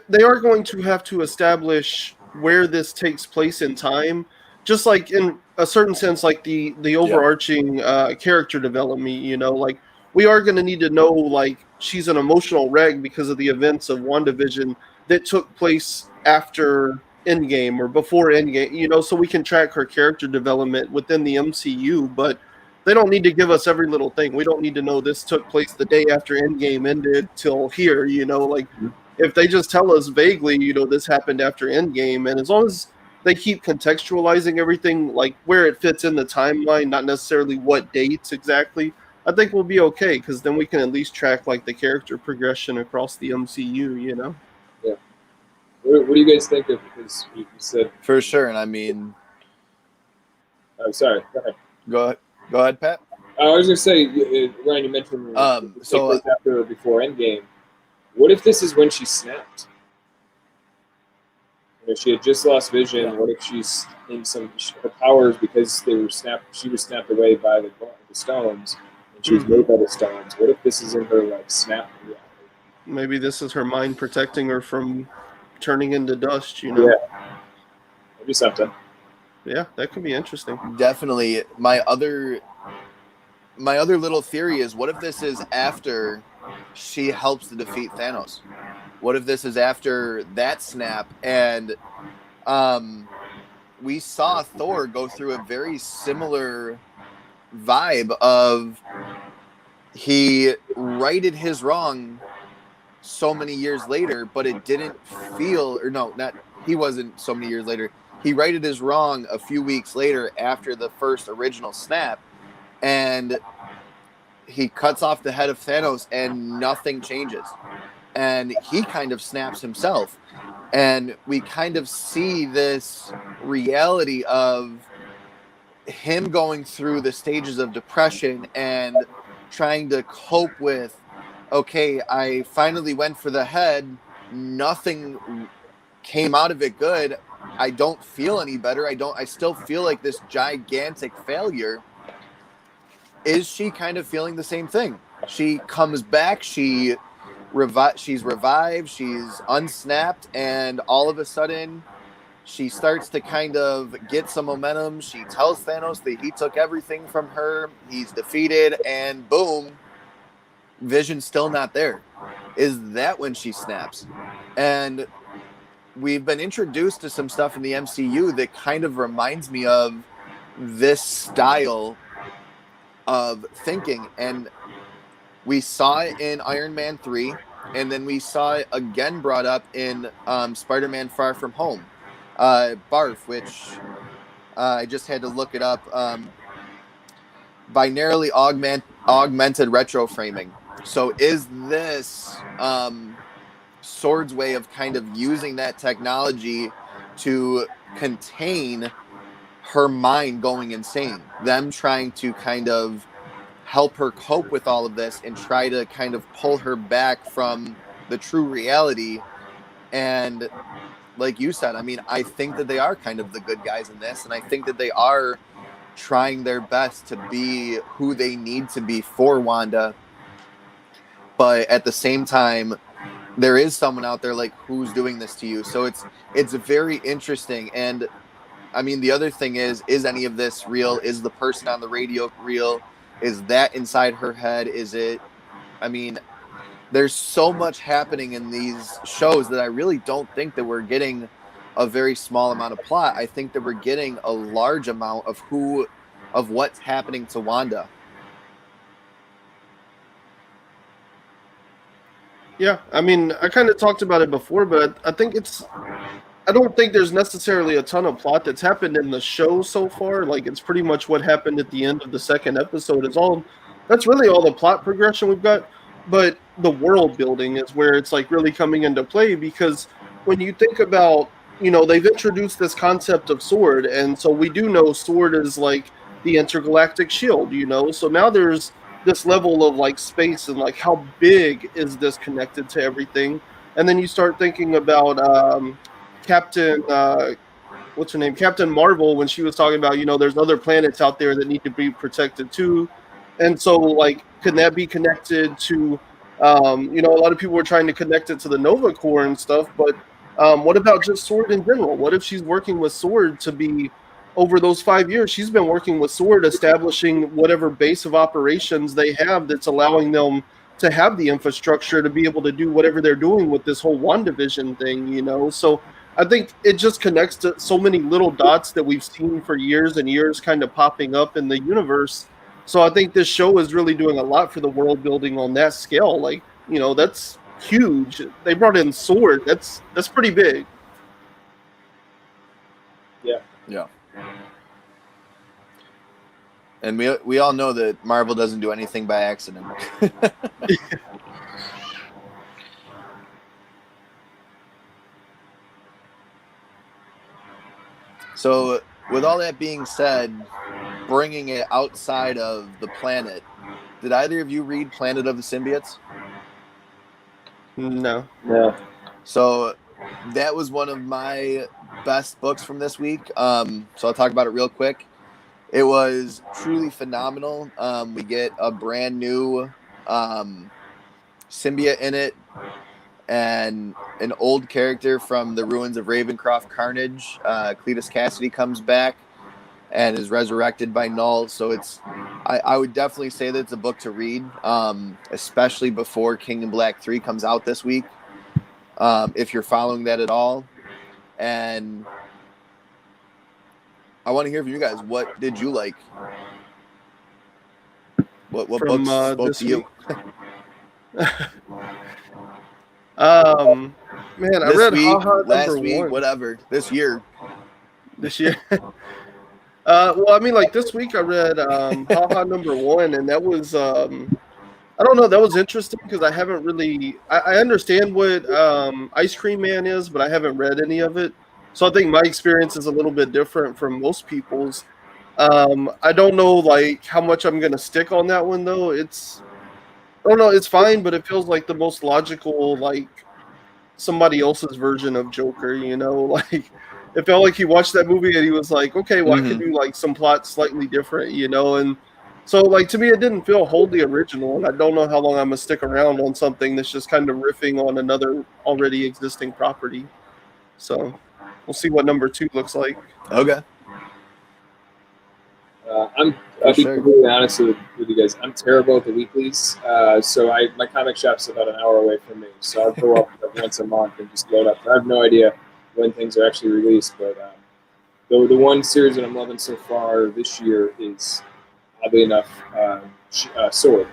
they are going to have to establish where this takes place in time, just like in a certain sense, like the overarching character development. Like we are going to need to know like she's an emotional wreck because of the events of WandaVision that took place after Endgame or before Endgame. So we can track her character development within the MCU, but they don't need to give us every little thing. We don't need to know this took place the day after Endgame ended till here. Like if they just tell us vaguely, this happened after Endgame, and as long as they keep contextualizing everything, like where it fits in the timeline, not necessarily what dates exactly, I think we'll be okay, because then we can at least track like the character progression across the MCU. Yeah. What do you guys think of? Because you said For sure. And I mean, I'm sorry. Go ahead. go ahead, Pat. I was going to say, Ryan, you mentioned So after or before Endgame. What if this is when she snapped? She had just lost vision. Yeah. What if she's in her powers because they were snapped? She was snapped away by the stones, and she was made by the stones. What if this is in her like snap reality? Maybe this is her mind protecting her from turning into dust. Yeah, maybe something. Yeah, that could be interesting. Definitely. My other little theory is, what if this is after she helps to defeat Thanos? What if this is after that snap? And we saw Thor go through a very similar vibe of he righted his wrong so many years later, but it didn't feel, or no, not, he wasn't so many years later. He righted his wrong a few weeks later after the first original snap, and he cuts off the head of Thanos and nothing changes. And he kind of snaps himself. And we kind of see this reality of him going through the stages of depression and trying to cope with, okay, I finally went for the head. Nothing came out of it good. I don't feel any better. I still feel like this gigantic failure. Is she kind of feeling the same thing? She comes back, she's revived, she's unsnapped, and all of a sudden she starts to kind of get some momentum. She tells Thanos that he took everything from her, he's defeated, and boom, Vision's still not there. Is that when she snaps? And we've been introduced to some stuff in the MCU that kind of reminds me of this style of thinking, and we saw it in Iron Man 3, and then we saw it again brought up in Spider-Man Far From Home. BARF, which I just had to look it up, binarily augmented retro framing. So is this Sword's way of kind of using that technology to contain her mind going insane, them trying to kind of help her cope with all of this and try to kind of pull her back from the true reality? And like you said, I mean, I think that they are kind of the good guys in this, and I think that they are trying their best to be who they need to be for Wanda. But at the same time, there is someone out there like, who's doing this to you? So it's very interesting. And I mean, the other thing is any of this real? Is the person on the radio real? Is that inside her head? Is it? I mean, there's so much happening in these shows that I really don't think that we're getting a very small amount of plot. I think that we're getting a large amount of what's happening to Wanda. Yeah, I mean, I kind of talked about it before, but I think I don't think there's necessarily a ton of plot that's happened in the show so far. Like, it's pretty much what happened at the end of the second episode. That's really all the plot progression we've got. But the world building is where it's like really coming into play, because when you think about, they've introduced this concept of sword, and so we do know sword is like the intergalactic shield, So now there's this level of like space and like how big is this connected to everything. And then you start thinking about Captain, what's her name? Captain Marvel, when she was talking about, there's other planets out there that need to be protected too. And so, like, can that be connected to, a lot of people were trying to connect it to the Nova Corps and stuff, but what about just sword in general? What if she's working with sword to be, over those 5 years, she's been working with sword, establishing whatever base of operations they have that's allowing them to have the infrastructure to be able to do whatever they're doing with this whole WandaVision thing, So I think it just connects to so many little dots that we've seen for years and years kind of popping up in the universe. So I think this show is really doing a lot for the world building on that scale. Like, that's huge. They brought in sword. That's pretty big. Yeah. Yeah. And we all know that Marvel doesn't do anything by accident. So, with all that being said, bringing it outside of the planet, did either of you read Planet of the Symbiotes? No. Yeah. So, that was one of my best books from this week. So I'll talk about it real quick. It was truly phenomenal. We get a brand new symbiote in it, and an old character from the ruins of Ravencroft Carnage. Cletus Cassidy comes back and is resurrected by Null. So I would definitely say that it's a book to read, especially before King in Black 3 comes out this week, if you're following that at all. And I want to hear from you guys. What did you like? What From, books spoke to you? Man, I read week, Haha last number week, 1. whatever. This year. This year. Well, I mean, like this week I read Haha number 1, and that was I don't know, that was interesting because I haven't really I understand what Ice Cream Man is, but I haven't read any of it. So I think my experience is a little bit different from most people's. I don't know like how much I'm gonna stick on that one though. I don't know, it's fine, but it feels like the most logical, like somebody else's version of Joker, like it felt like he watched that movie and he was like, okay, well, I could do like some plot slightly different, and so like to me it didn't feel wholly original, and I don't know how long I'm gonna stick around on something that's just kind of riffing on another already existing property. So we'll see what number 2 looks like. Okay. I'll be completely honest with you guys. I'm terrible at the weeklies. So my comic shop's about an hour away from me. So I'll go up like once a month and just load up. I have no idea when things are actually released. But the one series that I'm loving so far this year is, oddly enough, Sword.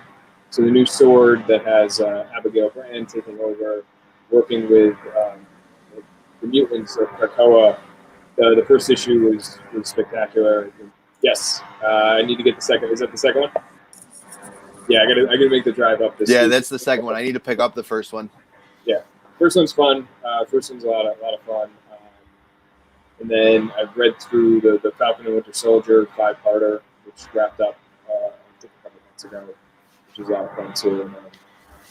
So the new Sword that has Abigail Brand taking over, working with the mutants of Krakoa. The first issue was spectacular. Yes, I need to get the second. Is that the second one? Yeah, I gotta make the drive up this. Yeah, week. That's the second one. I need to pick up the first one. Yeah, first one's fun. First one's a lot of fun. And then I've read through the Falcon and Winter Soldier 5-parter, which wrapped up I think a couple months ago, which is a lot of fun too. And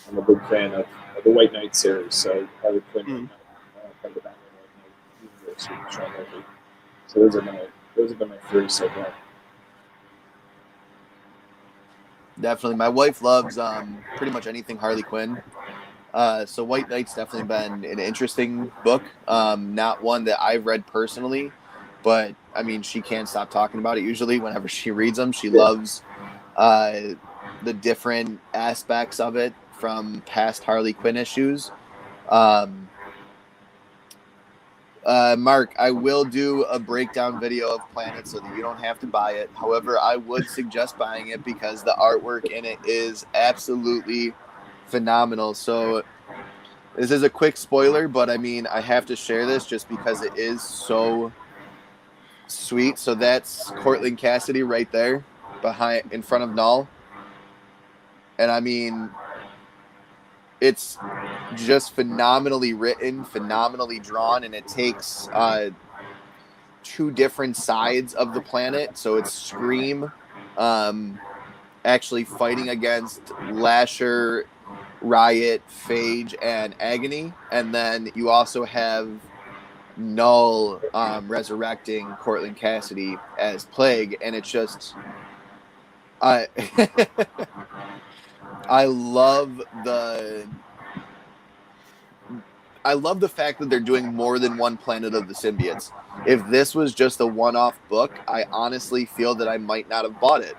I'm a big fan of the White Knight series, so Harley Quinn from the Batman White Knight universe. So those have been my 3 so far. Definitely. My wife loves pretty much anything Harley Quinn. So White Knight's definitely been an interesting book. Not one that I've read personally, but I mean, she can't stop talking about it usually whenever she reads them. She loves the different aspects of it from past Harley Quinn issues. Mark, I will do a breakdown video of Planet so that you don't have to buy it. However, I would suggest buying it because the artwork in it is absolutely phenomenal. So this is a quick spoiler, but I mean, I have to share this just because it is so sweet. So that's Cortland Cassidy right there in front of Null. And I mean, it's just phenomenally written, phenomenally drawn, and it takes two different sides of the planet. So it's Scream actually fighting against Lasher, Riot, Phage, and Agony. And then you also have Null resurrecting Cortland Cassidy as Plague. And it's just... I love the fact that they're doing more than one Planet of the Symbiotes. If this was just a one-off book, I honestly feel that I might not have bought it.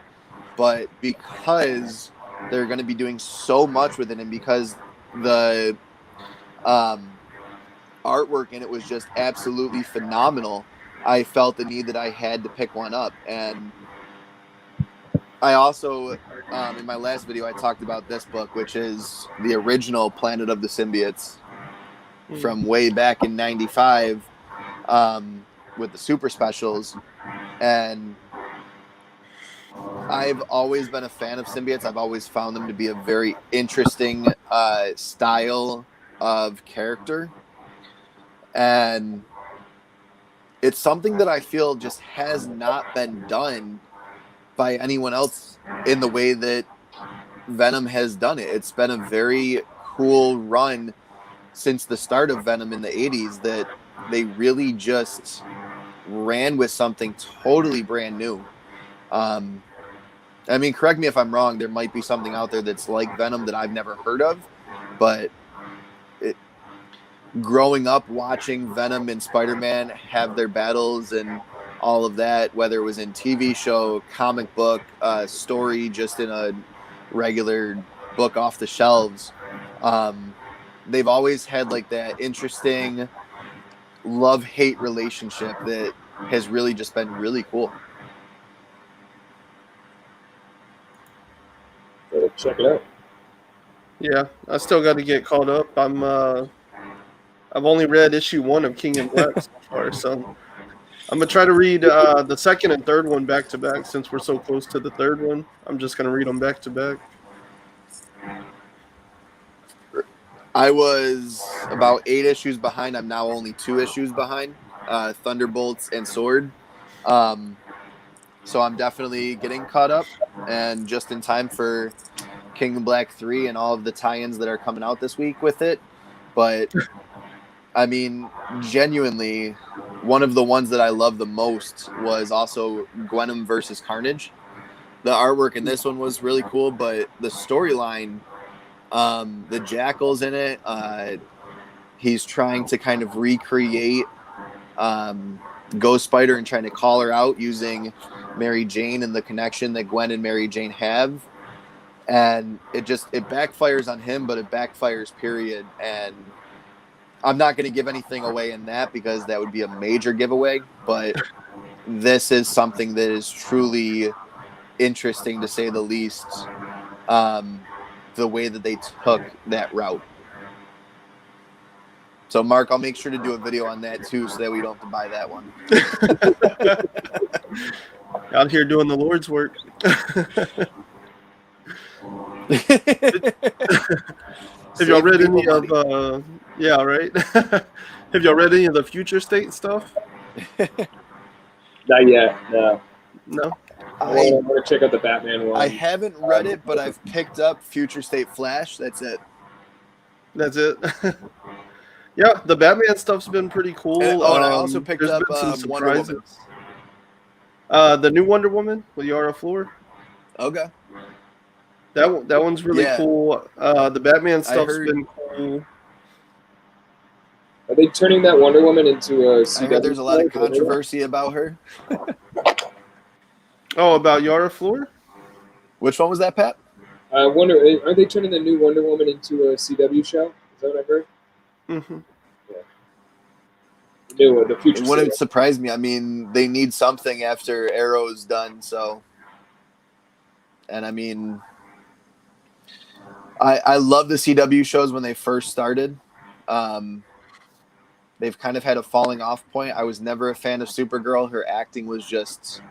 But because they're going to be doing so much with it, and because the artwork in it was just absolutely phenomenal, I felt the need that I had to pick one up. And I also, in my last video, I talked about this book, which is the original Planet of the Symbiotes from way back in '95 with the super specials. And I've always been a fan of symbiotes. I've always found them to be a very interesting style of character. And it's something that I feel just has not been done by anyone else in the way that Venom has done it. It's been a very cool run since the start of Venom in the 80s that they really just ran with something totally brand new. I mean, correct me if I'm wrong. There might be something out there that's like Venom that I've never heard of, but growing up watching Venom and Spider-Man have their battles and all of that, whether it was in TV show, comic book, story, just in a regular book off the shelves, they've always had like that interesting love-hate relationship that has really just been really cool. Check it out. Yeah, I still got to get caught up. I've only read issue 1 of King in Black so far, so I'm gonna try to read the second and third one back to back. Since we're so close to the third one, I'm just gonna read them back to back. I was about 8 issues behind. I'm now only 2 issues behind, Thunderbolts and Sword. So I'm definitely getting caught up and just in time for King in Black 3 and all of the tie-ins that are coming out this week with it. But I mean, genuinely, one of the ones that I love the most was also Gwenom versus Carnage. The artwork in this one was really cool, but the storyline, the Jackal's in it. He's trying to kind of recreate Ghost Spider and trying to call her out using Mary Jane and the connection that Gwen and Mary Jane have. And it backfires on him, but it backfires, period. And I'm not going to give anything away in that because that would be a major giveaway. But this is something that is truly interesting, to say the least, the way that they took that route. So, Mark, I'll make sure to do a video on that, too, so that we don't have to buy that one. Out here doing the Lord's work. Have y'all read any of yeah, right? Have y'all read any of the Future State stuff? Not yet, no. No? I want to check out the Batman one. I haven't read it, but I've picked up Future State Flash. That's it. That's it. Yeah, the Batman stuff's been pretty cool. And I also picked up Wonder Woman. The new Wonder Woman with Yara Flor. Okay. That one's really cool. The Batman stuff's been cool. Are they turning that Wonder Woman into a CW? I heard there's a lot of controversy about her. Oh, about Yara Flor? Which one was that, Pat? I wonder, are they turning the new Wonder Woman into a CW show? Is that what I heard? Mm-hmm. Yeah. The Future It wouldn't surprise me. I mean, they need something after Arrow's done, so. And I mean, I love the CW shows when they first started. They've kind of had a falling off point. I was never a fan of Supergirl. Her acting was just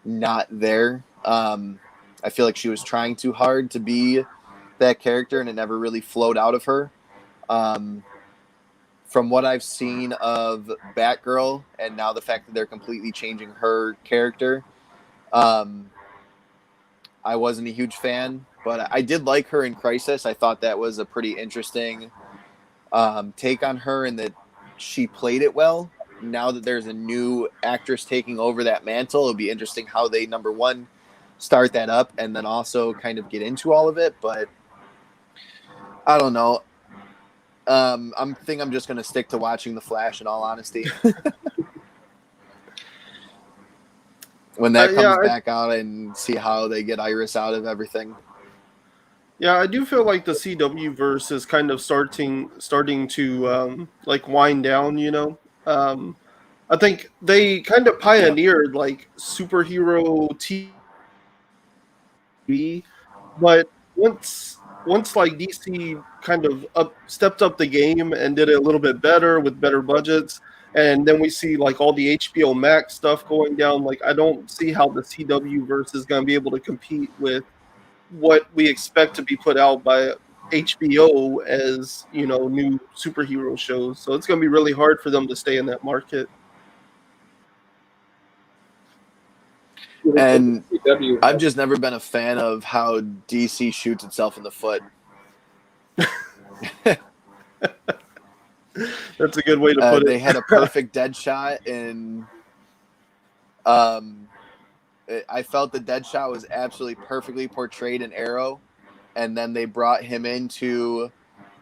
not there. I feel like she was trying too hard to be that character, and it never really flowed out of her. From what I've seen of Batgirl, and now the fact that they're completely changing her character, I wasn't a huge fan, but I did like her in Crisis. I thought that was a pretty interesting take on her, and that she played it well. Now that there's a new actress taking over that mantle, it'll be interesting how they, number one, start that up, and then also kind of get into all of it. But I don't know. I'm just going to stick to watching The Flash, in all honesty. When that comes back out, and see how they get Iris out of everything. Yeah, I do feel like the CW verse is kind of starting to like wind down, you know. I think they kind of pioneered like superhero TV, but once like DC kind of stepped up the game and did it a little bit better with better budgets, and then we see like all the HBO Max stuff going down, like I don't see how the CW verse is going to be able to compete with what we expect to be put out by HBO as, you know, new superhero shows. So it's going to be really hard for them to stay in that market. And I've just never been a fan of how DC shoots itself in the foot. That's a good way to put it. They had a perfect Deadshot, and I felt the Deadshot was absolutely perfectly portrayed in Arrow, and then they brought him into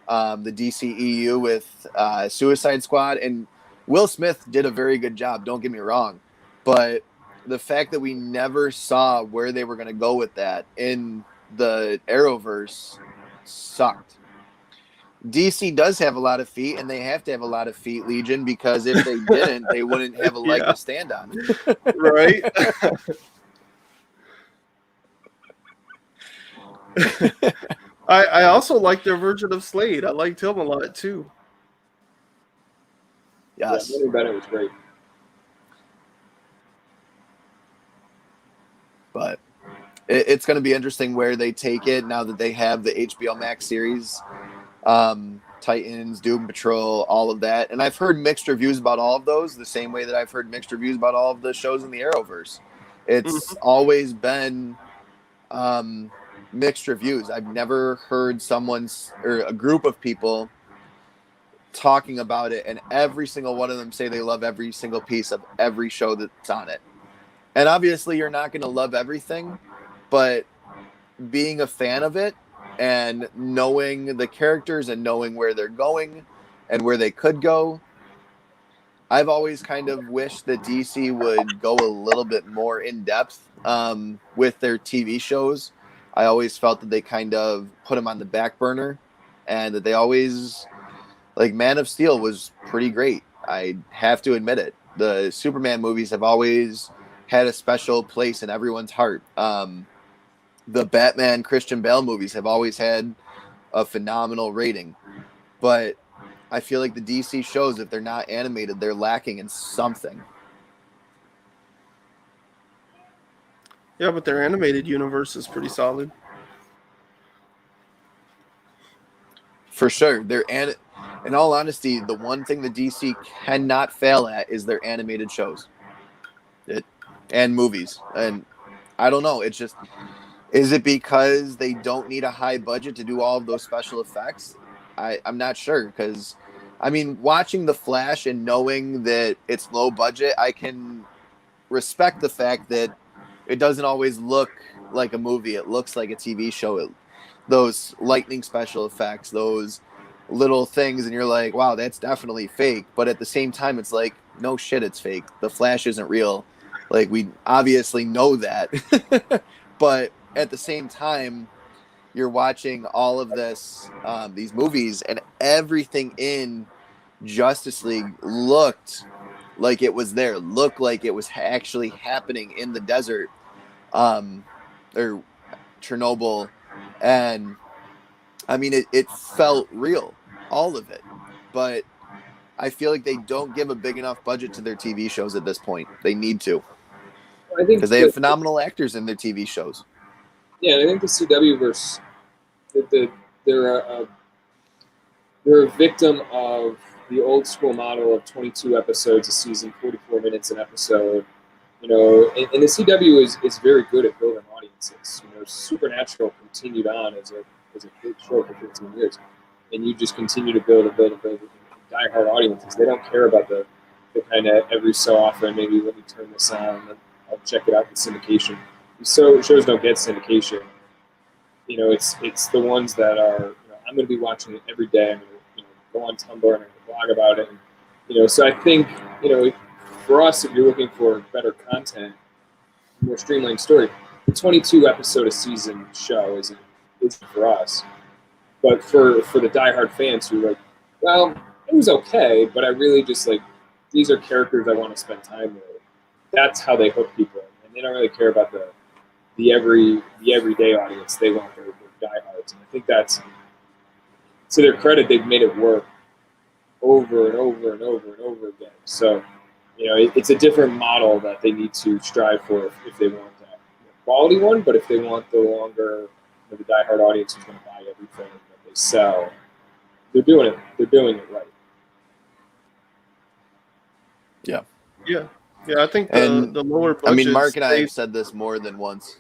the DCEU with Suicide Squad, and Will Smith did a very good job, don't get me wrong, but the fact that we never saw where they were going to go with that in the Arrowverse sucked. DC does have a lot of feet, and they have to have a lot of feet, Legion, because if they didn't, they wouldn't have a leg to stand on. Right? I also like their version of Slade. I liked him a lot too. Yes. Yeah, Bennett was great. But it's going to be interesting where they take it now that they have the HBO Max series, Titans, Doom Patrol, all of that. And I've heard mixed reviews about all of those, the same way that I've heard mixed reviews about all of the shows in the Arrowverse. It's always been mixed reviews. I've never heard or a group of people talking about it, and every single one of them say they love every single piece of every show that's on it. And obviously you're not going to love everything, but being a fan of it and knowing the characters and knowing where they're going and where they could go, I've always kind of wished that DC would go a little bit more in depth with their TV shows. I always felt that they kind of put them on the back burner, and that they always, like, Man of Steel was pretty great. I have to admit it. The Superman movies have always had a special place in everyone's heart. The Batman Christian Bale movies have always had a phenomenal rating, but I feel like the DC shows, if they're not animated, they're lacking in something. Yeah, but their animated universe is pretty solid. For sure. In all honesty, the one thing the DC cannot fail at is their animated shows and movies. And I don't know. It's just, is it because they don't need a high budget to do all of those special effects? I'm not sure, because, I mean, watching The Flash and knowing that it's low budget, I can respect the fact that it doesn't always look like a movie. It looks like a TV show. Those lightning special effects, those little things, and you're like, wow, that's definitely fake. But at the same time, it's like, no shit, it's fake. The Flash isn't real. Like, we obviously know that. But at the same time, you're watching all of this, these movies, and everything in Justice League looked like it was there, looked like it was actually happening in the desert, or Chernobyl. And I mean, it felt real, all of it. but I feel like they don't give a big enough budget to their TV shows at this point. They need to, I think because they have phenomenal actors in their TV shows. Yeah, I think the CW verse, they're they're a victim of the old school model of 22 episodes a season, 44 minutes an episode. And the CW is very good at building audiences. Supernatural continued on as a big show for 15 years, and you just continue to build diehard audiences. They don't care about the kind of every so often, maybe let me turn this on, and I'll check it out in syndication. So shows don't get syndication. It's the ones that are. I'm going to be watching it every day. I'm going to go on Tumblr and I'm going to blog about it. And, so I think for us, if you're looking for better content, more streamlined story, the 22 episode a season show isn't for us. But for the diehard fans who are like, well, it was okay, but I really just these are characters I want to spend time with. That's how they hook people, and they don't really care about the everyday audience. They want their diehards, and I think that's, to their credit, they've made it work over and over and over and over again. So, it's a different model that they need to strive for if they want that quality one. But if they want the longer, the diehard audience who's going to buy everything that they sell, they're doing it. They're doing it right. Yeah. I think the lower budgets. I mean, Mark and I have said this more than once.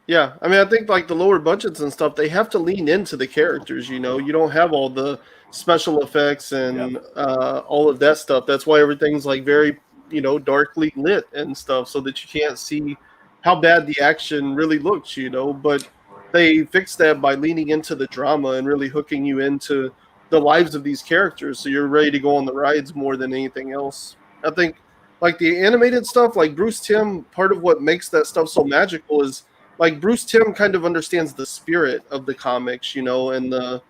Yeah, I mean, I think the lower budgets and stuff, they have to lean into the characters. You don't have all the special effects and all of that stuff. That's why everything's very, darkly lit and stuff, so that you can't see how bad the action really looks. But they fix that by leaning into the drama and really hooking you into the lives of these characters, so you're ready to go on the rides more than anything else. I think the animated stuff, Bruce Timm, part of what makes that stuff so magical is Bruce Timm kind of understands the spirit of the comics, and the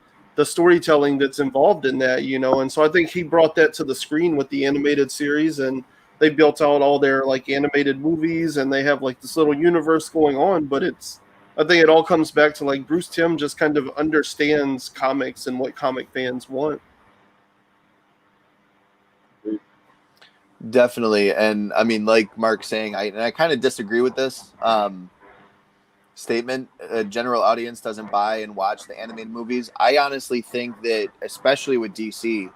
storytelling that's involved in that, and so I think he brought that to the screen with the animated series, and they built out all their animated movies, and they have this little universe going on. But I think it all comes back to Bruce Timm just kind of understands comics and what comic fans want. Definitely. And I mean, like Mark's saying, I kind of disagree with this statement. A general audience doesn't buy and watch the animated movies. I honestly think that, especially with DC,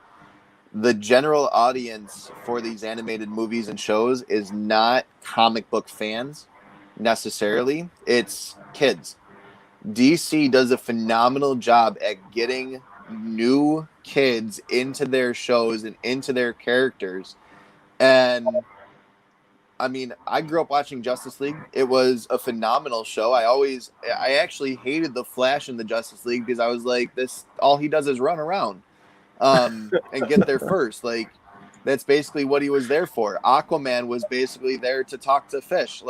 the general audience for these animated movies and shows is not comic book fans necessarily. It's kids. DC does a phenomenal job at getting new kids into their shows and into their characters. And I mean, I grew up watching Justice League. It was a phenomenal show. I actually hated the Flash in the Justice League because I was like, all he does is run around and get there first. That's basically what he was there for. Aquaman was basically there to talk to fish.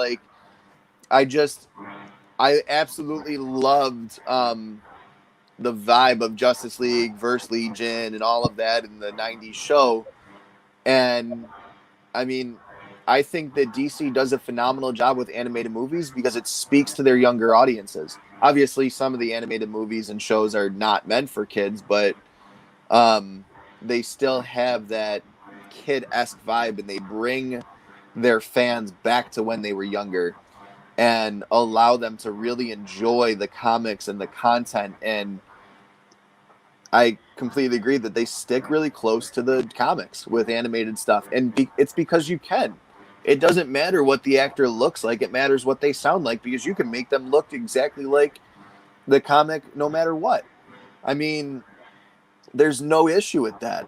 I absolutely loved the vibe of Justice League versus Legion and all of that in the 90s show. And I mean, I think that DC does a phenomenal job with animated movies because it speaks to their younger audiences. Obviously, some of the animated movies and shows are not meant for kids, but they still have that kid-esque vibe, and they bring their fans back to when they were younger and allow them to really enjoy the comics and the content. And I completely agree that they stick really close to the comics with animated stuff. And it's because you can. It doesn't matter what the actor looks like. It matters what they sound like, because you can make them look exactly like the comic no matter what. I mean, there's no issue with that.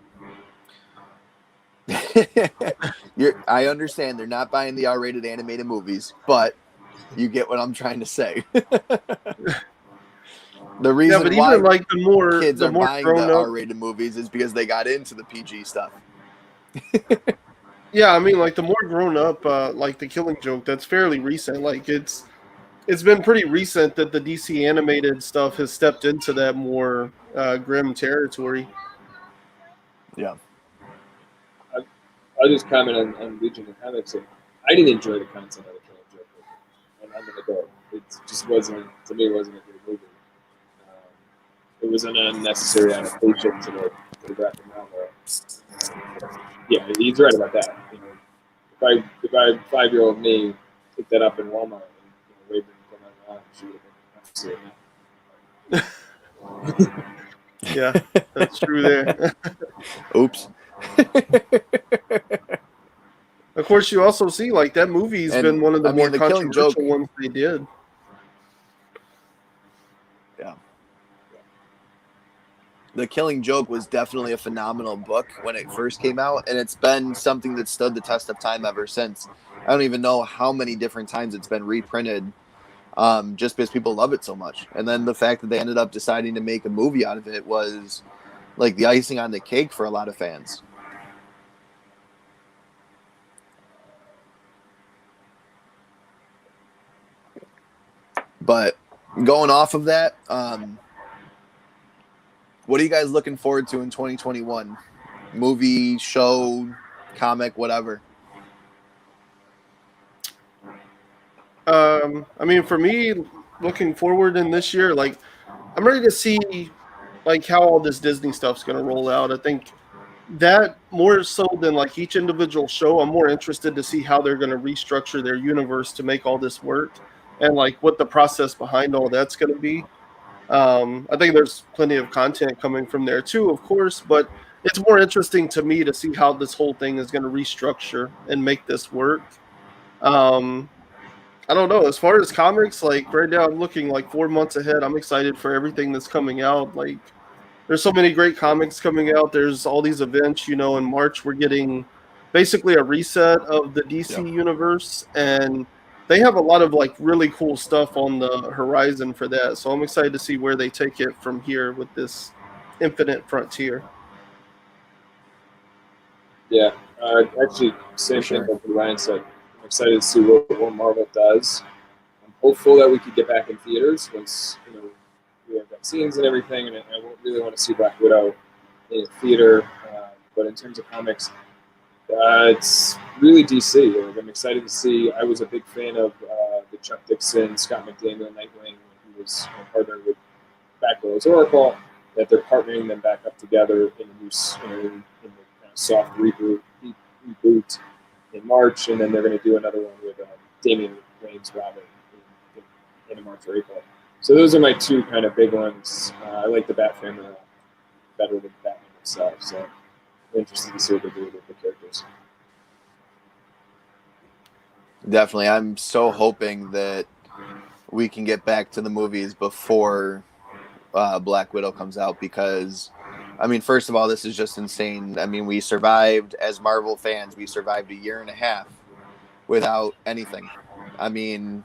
I understand they're not buying the R-rated animated movies, but you get what I'm trying to say. The reason why kids are buying the R-rated movies is because they got into the PG stuff. Yeah, I mean, the more grown up, the Killing Joke, that's fairly recent. It's been pretty recent that the DC animated stuff has stepped into that more grim territory. Yeah. I'll just comment on Legion of Comics. I didn't enjoy the content of the Killing Joke, and I'm gonna go. It just wasn't, to me, it wasn't a good movie. It was an unnecessary adaptation to the graphic novel. Yeah, he's right about that. You know, if I had 5-year-old me pick that up in Walmart and wave it in front of my mom, she would have been absolutely Yeah, that's true there. Oops. Of course, you also see like that movie's And, been one of the I mean, more The Killing controversial Joke- ones they did. Yeah. The Killing Joke was definitely a phenomenal book when it first came out, and it's been something that stood the test of time ever since. I don't even know how many different times it's been reprinted, just because people love it so much. And then the fact that they ended up deciding to make a movie out of it was like the icing on the cake for a lot of fans. But going off of that, what are you guys looking forward to in 2021? Movie, show, comic, whatever. I mean, for me, looking forward in this year, like I'm ready to see like how all this Disney stuff's going to roll out. I think that more so than like each individual show, I'm more interested to see how they're going to restructure their universe to make all this work and like what the process behind all that's going to be. I think there's plenty of content coming from there too, of course, but it's more interesting to me to see how this whole thing is going to restructure and make this work. I don't know. As far as comics, like right now, I'm looking like 4 months ahead. I'm excited for everything that's coming out. Like, there's so many great comics coming out. There's all these events. You know, in March, we're getting basically a reset of the DC universe, and they have a lot of like really cool stuff on the horizon for that. So I'm excited to see where they take it from here with this Infinite Frontier. Yeah, actually, same thing like Ryan said. I'm excited to see what Marvel does. I'm hopeful that we could get back in theaters once we have vaccines and everything, and I won't really want to see Black Widow in a theater. But in terms of comics, it's really DC. Like, I'm excited to see. I was a big fan of the Chuck Dixon, Scott McDaniel Nightwing, who was partnered with Batgirl as Oracle. That they're partnering them back up together in a new, in the kind of soft reboot in March, and then they're going to do another one with Damian Wayne's Robin in March or April. So those are my two kind of big ones. I like the Bat family better than Batman itself, so I'm interested to see what they do with the characters. Definitely. I'm so hoping that we can get back to the movies before Black Widow comes out, because I mean, first of all, this is just insane. I mean, we survived as Marvel fans. We survived a year and a half without anything. I mean,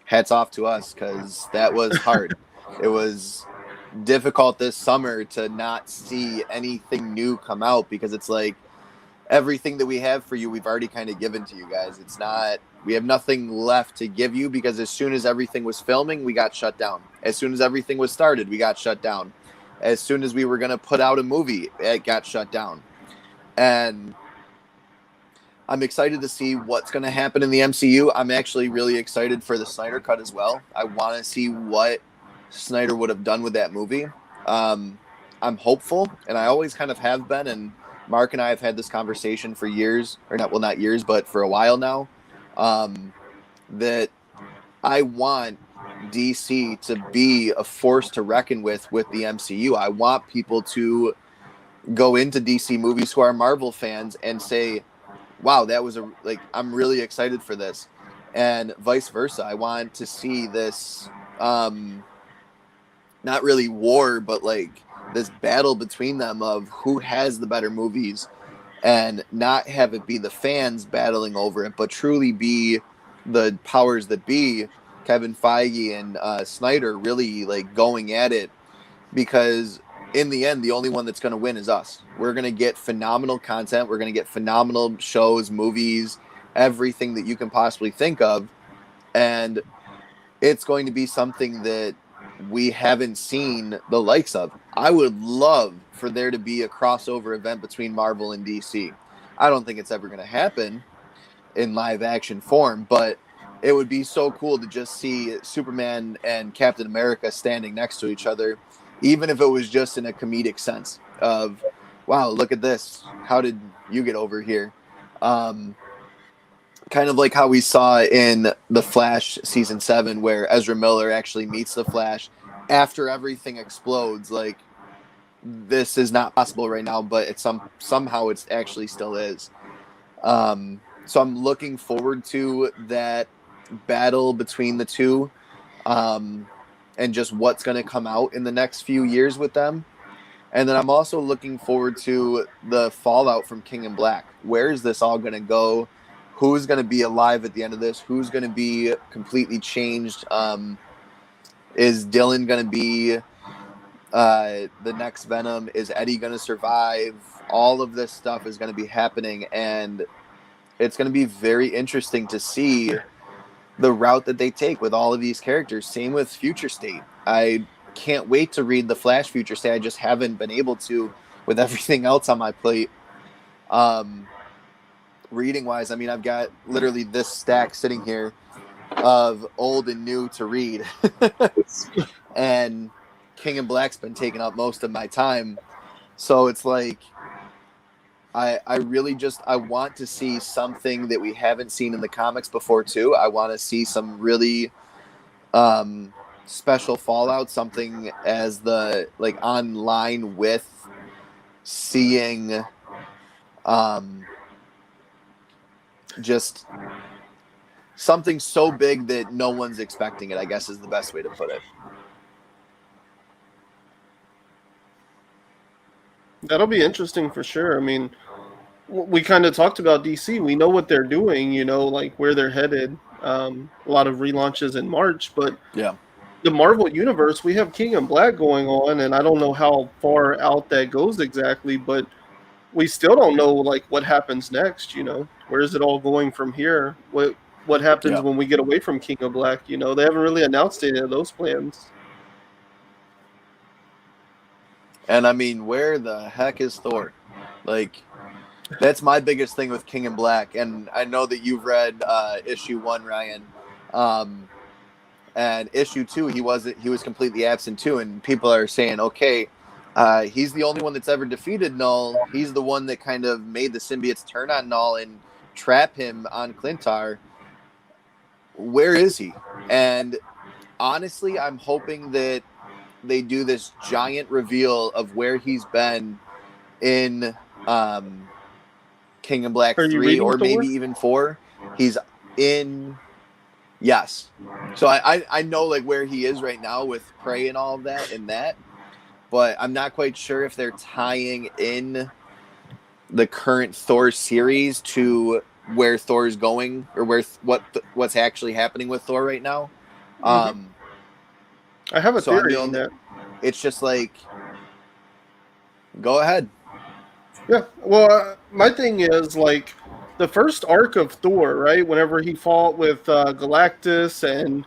hats off to us, because that was hard. It was difficult this summer to not see anything new come out, because it's like everything that we have for you, we've already kind of given to you guys. It's not, we have nothing left to give you, because as soon as everything was filming, we got shut down. As soon as everything was started, we got shut down. As soon as we were going to put out a movie, it got shut down. And I'm excited to see what's going to happen in the MCU. I'm actually really excited for the Snyder Cut as well. I want to see what Snyder would have done with that movie. I'm hopeful, and I always kind of have been, and Mark and I have had this conversation for years, or not years, but for a while now, that I want DC to be a force to reckon with the MCU. I want people to go into DC movies who are Marvel fans and say, wow, that was I'm really excited for this. And vice versa. I want to see this, not really war, but like this battle between them of who has the better movies, and not have it be the fans battling over it, but truly be the powers that be, Kevin Feige and Snyder, really like going at it, because in the end, the only one that's going to win is us. We're going to get phenomenal content. We're going to get phenomenal shows, movies, everything that you can possibly think of. And it's going to be something that we haven't seen the likes of. I would love for there to be a crossover event between Marvel and DC. I don't think it's ever going to happen in live action form, but it would be so cool to just see Superman and Captain America standing next to each other even if it was just in a comedic sense of, wow, look at this. How did you get over here? Kind of like how we saw in The Flash season 7, where Ezra Miller actually meets the Flash after everything explodes. Like, this is not possible right now, but it's somehow it's actually still is. So I'm looking forward to that battle between the two, and just what's going to come out in the next few years with them. And then I'm also looking forward to the fallout from King and Black. Where is this all going to go? Who's going to be alive at the end of this? Who's going to be completely changed? Is Dylan going to be the next Venom? Is Eddie going to survive? All of this stuff is going to be happening, and it's going to be very interesting to see the route that they take with all of these characters. Same with Future State. I can't wait to read the Flash Future State. I just haven't been able to with everything else on my plate. Reading wise, I mean, I've got literally this stack sitting here of old and new to read. And King and Black's been taking up most of my time. So it's like, I really just, I want to see something that we haven't seen in the comics before too. I want to see some really special fallout, something as the, like, online with seeing just something so big that no one's expecting it, I guess, is the best way to put it. That'll be interesting for sure. I mean, we kind of talked about DC. We know what they're doing, you know, like where they're headed. A lot of relaunches in March, but yeah, the Marvel Universe, we have King and Black going on, and I don't know how far out that goes exactly, but we still don't know, like, what happens next, you know? Where is it all going from here? What happens when we get away from King of Black? You know, they haven't really announced any of those plans. And I mean, where the heck is Thor? Like, that's my biggest thing with King and Black. And I know that you've read issue 1, Ryan. And issue 2, he was completely absent too. And people are saying, okay, he's the only one that's ever defeated Null. He's the one that kind of made the symbiotes turn on Null and trap him on Clintar. Where is he? And honestly, I'm hoping that they do this giant reveal of where he's been in King and Black 3 or maybe even 4. He's in, yes. So I know, like, where he is right now with Prey and all of that and that, but I'm not quite sure if they're tying in the current Thor series to where Thor's going, or what's actually happening with Thor right now. I have a theory on that. It's just like, go ahead. Yeah, well, my thing is, like, the first arc of Thor, right? Whenever he fought with Galactus and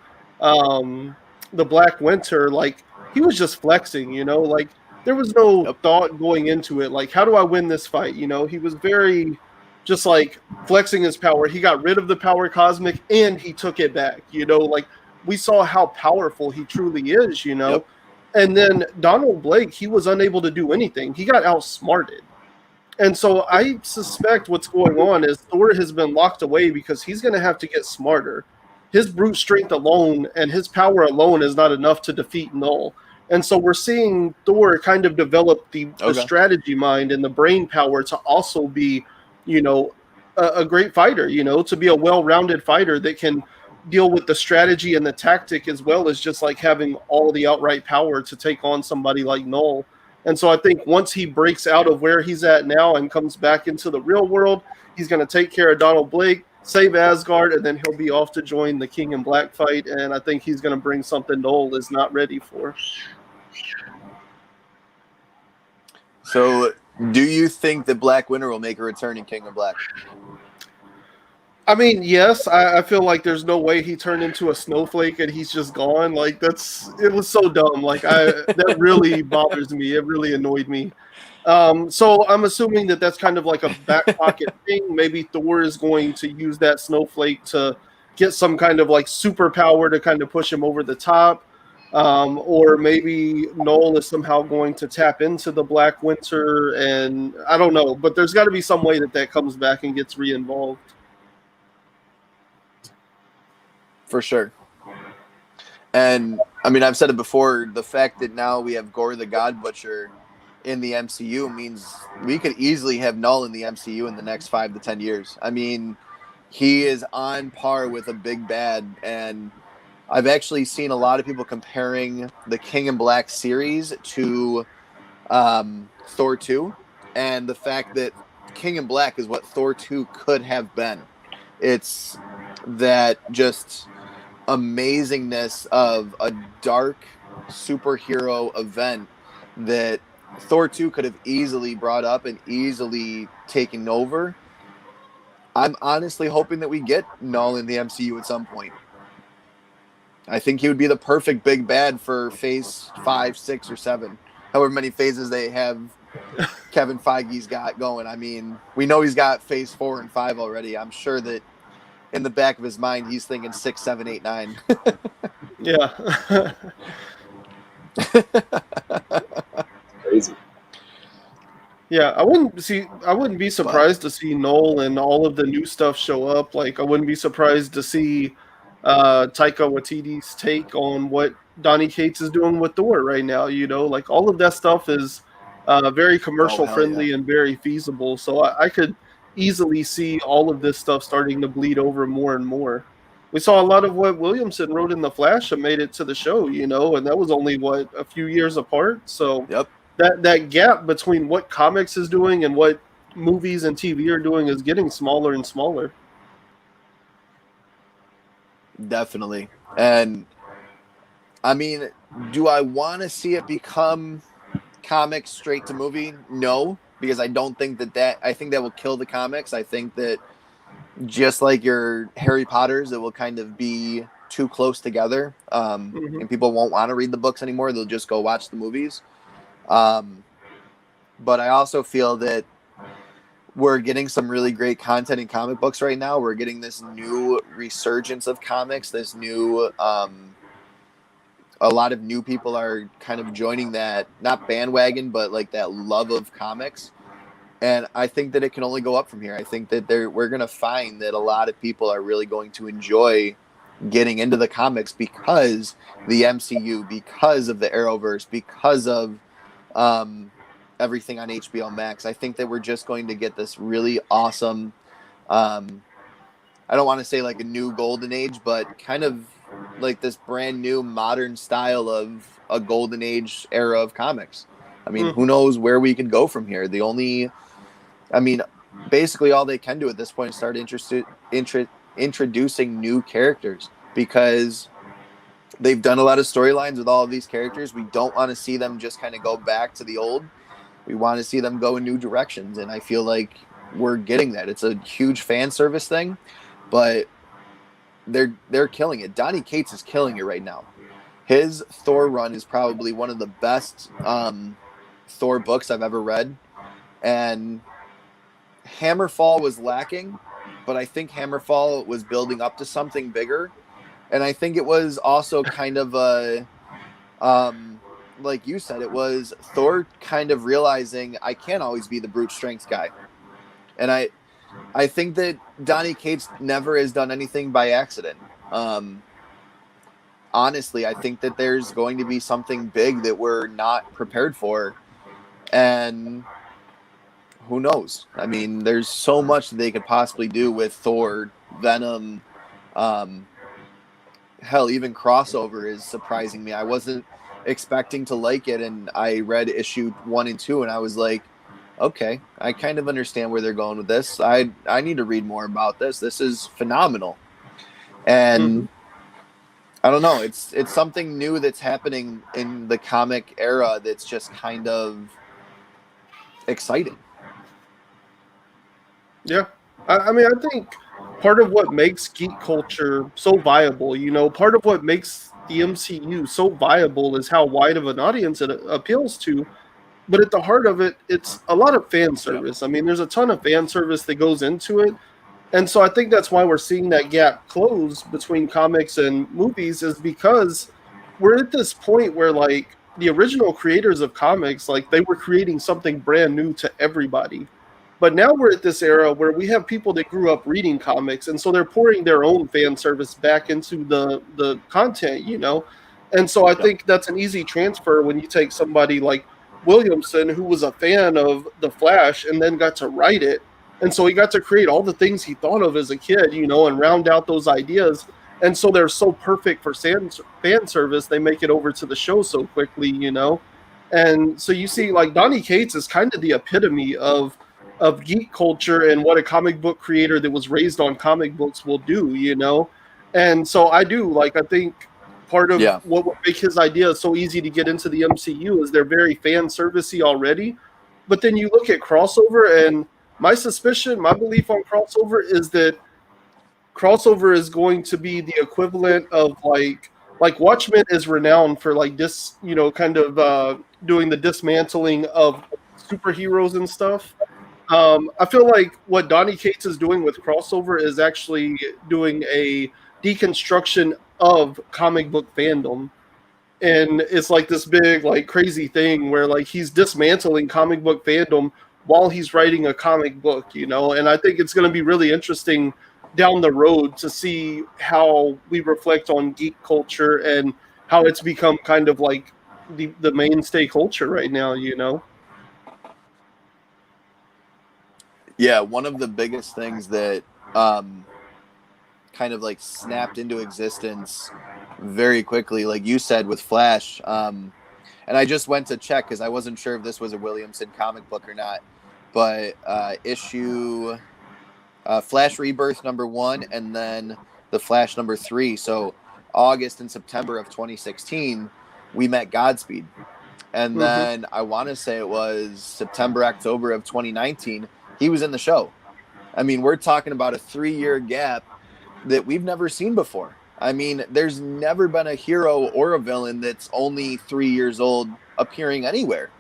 the Black Winter, like, he was just flexing, you know? Like, there was no thought going into it. Like, how do I win this fight? You know, he was very just, like, flexing his power. He got rid of the power cosmic and he took it back, you know? Like, we saw how powerful he truly is, you know? Yep. And then Donald Blake, he was unable to do anything. He got outsmarted. And so I suspect what's going on is Thor has been locked away because he's going to have to get smarter. His brute strength alone and his power alone is not enough to defeat Null. And so we're seeing Thor kind of develop the strategy mind and the brain power to also be, you know, a great fighter, you know, to be a well-rounded fighter that can deal with the strategy and the tactic as well as just like having all the outright power to take on somebody like Null. And so I think once he breaks out of where he's at now and comes back into the real world, he's going to take care of Donald Blake, save Asgard, and then he'll be off to join the King and Black fight. And I think he's going to bring something Null is not ready for. So do you think that Black Winter will make a return in King of Black? I mean, yes, I feel like there's no way he turned into a snowflake and he's just gone. Like, it was so dumb. Like, that really bothers me. It really annoyed me. So I'm assuming that that's kind of like a back pocket thing. Maybe Thor is going to use that snowflake to get some kind of like superpower to kind of push him over the top. Or maybe Noel is somehow going to tap into the Black Winter, and I don't know, but there's got to be some way that comes back and gets re-involved. For sure. And I mean, I've said it before, the fact that now we have Gore the God Butcher in the MCU means we could easily have Null in the MCU in the next 5 to 10 years. I mean, he is on par with a big bad, and I've actually seen a lot of people comparing the King in Black series to Thor 2, and the fact that King in Black is what Thor 2 could have been. It's that just amazingness of a dark superhero event that Thor 2 could have easily brought up and easily taken over. I'm honestly hoping that we get Null in the MCU at some point. I think he would be the perfect big bad for phase 5, 6, or 7. However many phases they have Kevin Feige's got going. I mean, we know he's got phase 4 and 5 already. I'm sure that in the back of his mind, he's thinking 6, 7, 8, 9. Yeah. Crazy. Yeah, I wouldn't be surprised to see Noel and all of the new stuff show up. Like, I wouldn't be surprised to see Taika Waititi's take on what Donny Cates is doing with Thor right now. You know, like all of that stuff is very commercial friendly and very feasible. So I could easily see all of this stuff starting to bleed over more and more. We saw a lot of what Williamson wrote in The Flash and made it to the show, you know, and that was only a few years apart. So yep. That gap between what comics is doing and what movies and TV are doing is getting smaller and smaller. Definitely. And I mean, do I want to see it become comics straight to movie? No, because I don't think I think that will kill the comics. I think that just like your Harry Potters, it will kind of be too close together. And people won't want to read the books anymore. They'll just go watch the movies. But I also feel that we're getting some really great content in comic books right now. We're getting this new resurgence of comics, this new, a lot of new people are kind of joining that, not bandwagon, but like that love of comics. And I think that it can only go up from here. I think that we're going to find that a lot of people are really going to enjoy getting into the comics because the MCU, because of the Arrowverse, because of everything on HBO Max. I think that we're just going to get this really awesome, I don't want to say like a new golden age, but kind of like this brand new modern style of a golden age era of comics. I mean, who knows where we could go from here? Basically all they can do at this point is start introducing new characters, because they've done a lot of storylines with all of these characters. We don't want to see them just kind of go back to the old. We want to see them go in new directions, and I feel like we're getting that. It's a huge fan service thing, but they're killing it. Donny Cates is killing it right now. His Thor run is probably one of the best Thor books I've ever read, and Hammerfall was lacking, but I think Hammerfall was building up to something bigger. And I think it was also kind of a, like you said, it was Thor kind of realizing I can't always be the brute strength guy. And I think that Donny Cates never has done anything by accident. Honestly, I think that there's going to be something big that we're not prepared for. And who knows? I mean, there's so much that they could possibly do with Thor, Venom, hell, even crossover is surprising me. I wasn't expecting to like it, and I read issue 1 and 2, and I was like, okay, I kind of understand where they're going with this. I need to read more about this. This is phenomenal. And I don't know, it's something new that's happening in the comic era that's just kind of exciting. Yeah. I mean, I think part of what makes geek culture so viable, you know, part of what makes the MCU so viable is how wide of an audience it appeals to. But at the heart of it, it's a lot of fan service. I mean, there's a ton of fan service that goes into it. And so I think that's why we're seeing that gap close between comics and movies, is because we're at this point where like the original creators of comics, like they were creating something brand new to everybody. But now we're at this era where we have people that grew up reading comics, and so they're pouring their own fan service back into the content, you know. And so I think that's an easy transfer when you take somebody like Williamson, who was a fan of The Flash and then got to write it. And so he got to create all the things he thought of as a kid, you know, and round out those ideas. And so they're so perfect for fan service, they make it over to the show so quickly, you know. And so you see, like Donny Cates is kind of the epitome of geek culture and what a comic book creator that was raised on comic books will do, you know. And so I think part of what would make his ideas so easy to get into the MCU is they're very fan servicey already. But then you look at crossover, and my belief on crossover is that crossover is going to be the equivalent of like Watchmen is renowned for like this, you know, kind of doing the dismantling of superheroes and stuff. I feel like what Donny Cates is doing with crossover is actually doing a deconstruction of comic book fandom. And it's like this big, like crazy thing where like he's dismantling comic book fandom while he's writing a comic book, you know. And I think it's going to be really interesting down the road to see how we reflect on geek culture and how it's become kind of like the mainstay culture right now, you know. Yeah, one of the biggest things that kind of like snapped into existence very quickly, like you said with Flash, and I just went to check because I wasn't sure if this was a Williamson comic book or not, but issue Flash Rebirth #1 and then the Flash #3. So August and September of 2016, we met Godspeed. And then I want to say it was September, October of 2019, he was in the show. I mean, we're talking about a 3-year gap that we've never seen before. I mean, there's never been a hero or a villain that's only 3 years old appearing anywhere.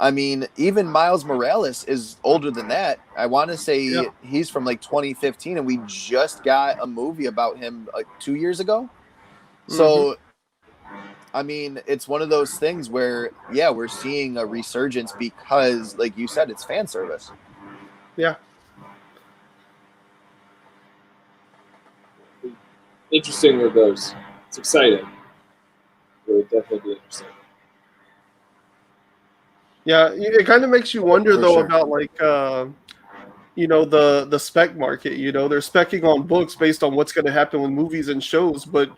I mean, even Miles Morales is older than that. I want to say he's from like 2015, and we just got a movie about him like 2 years ago. So, I mean, it's one of those things where, yeah, we're seeing a resurgence because, like you said, it's fan service. Yeah. Interesting with those. It's exciting. It would definitely be interesting. Yeah, it kind of makes you wonder though about like you know, the spec market. You know, they're specking on books based on what's going to happen with movies and shows, but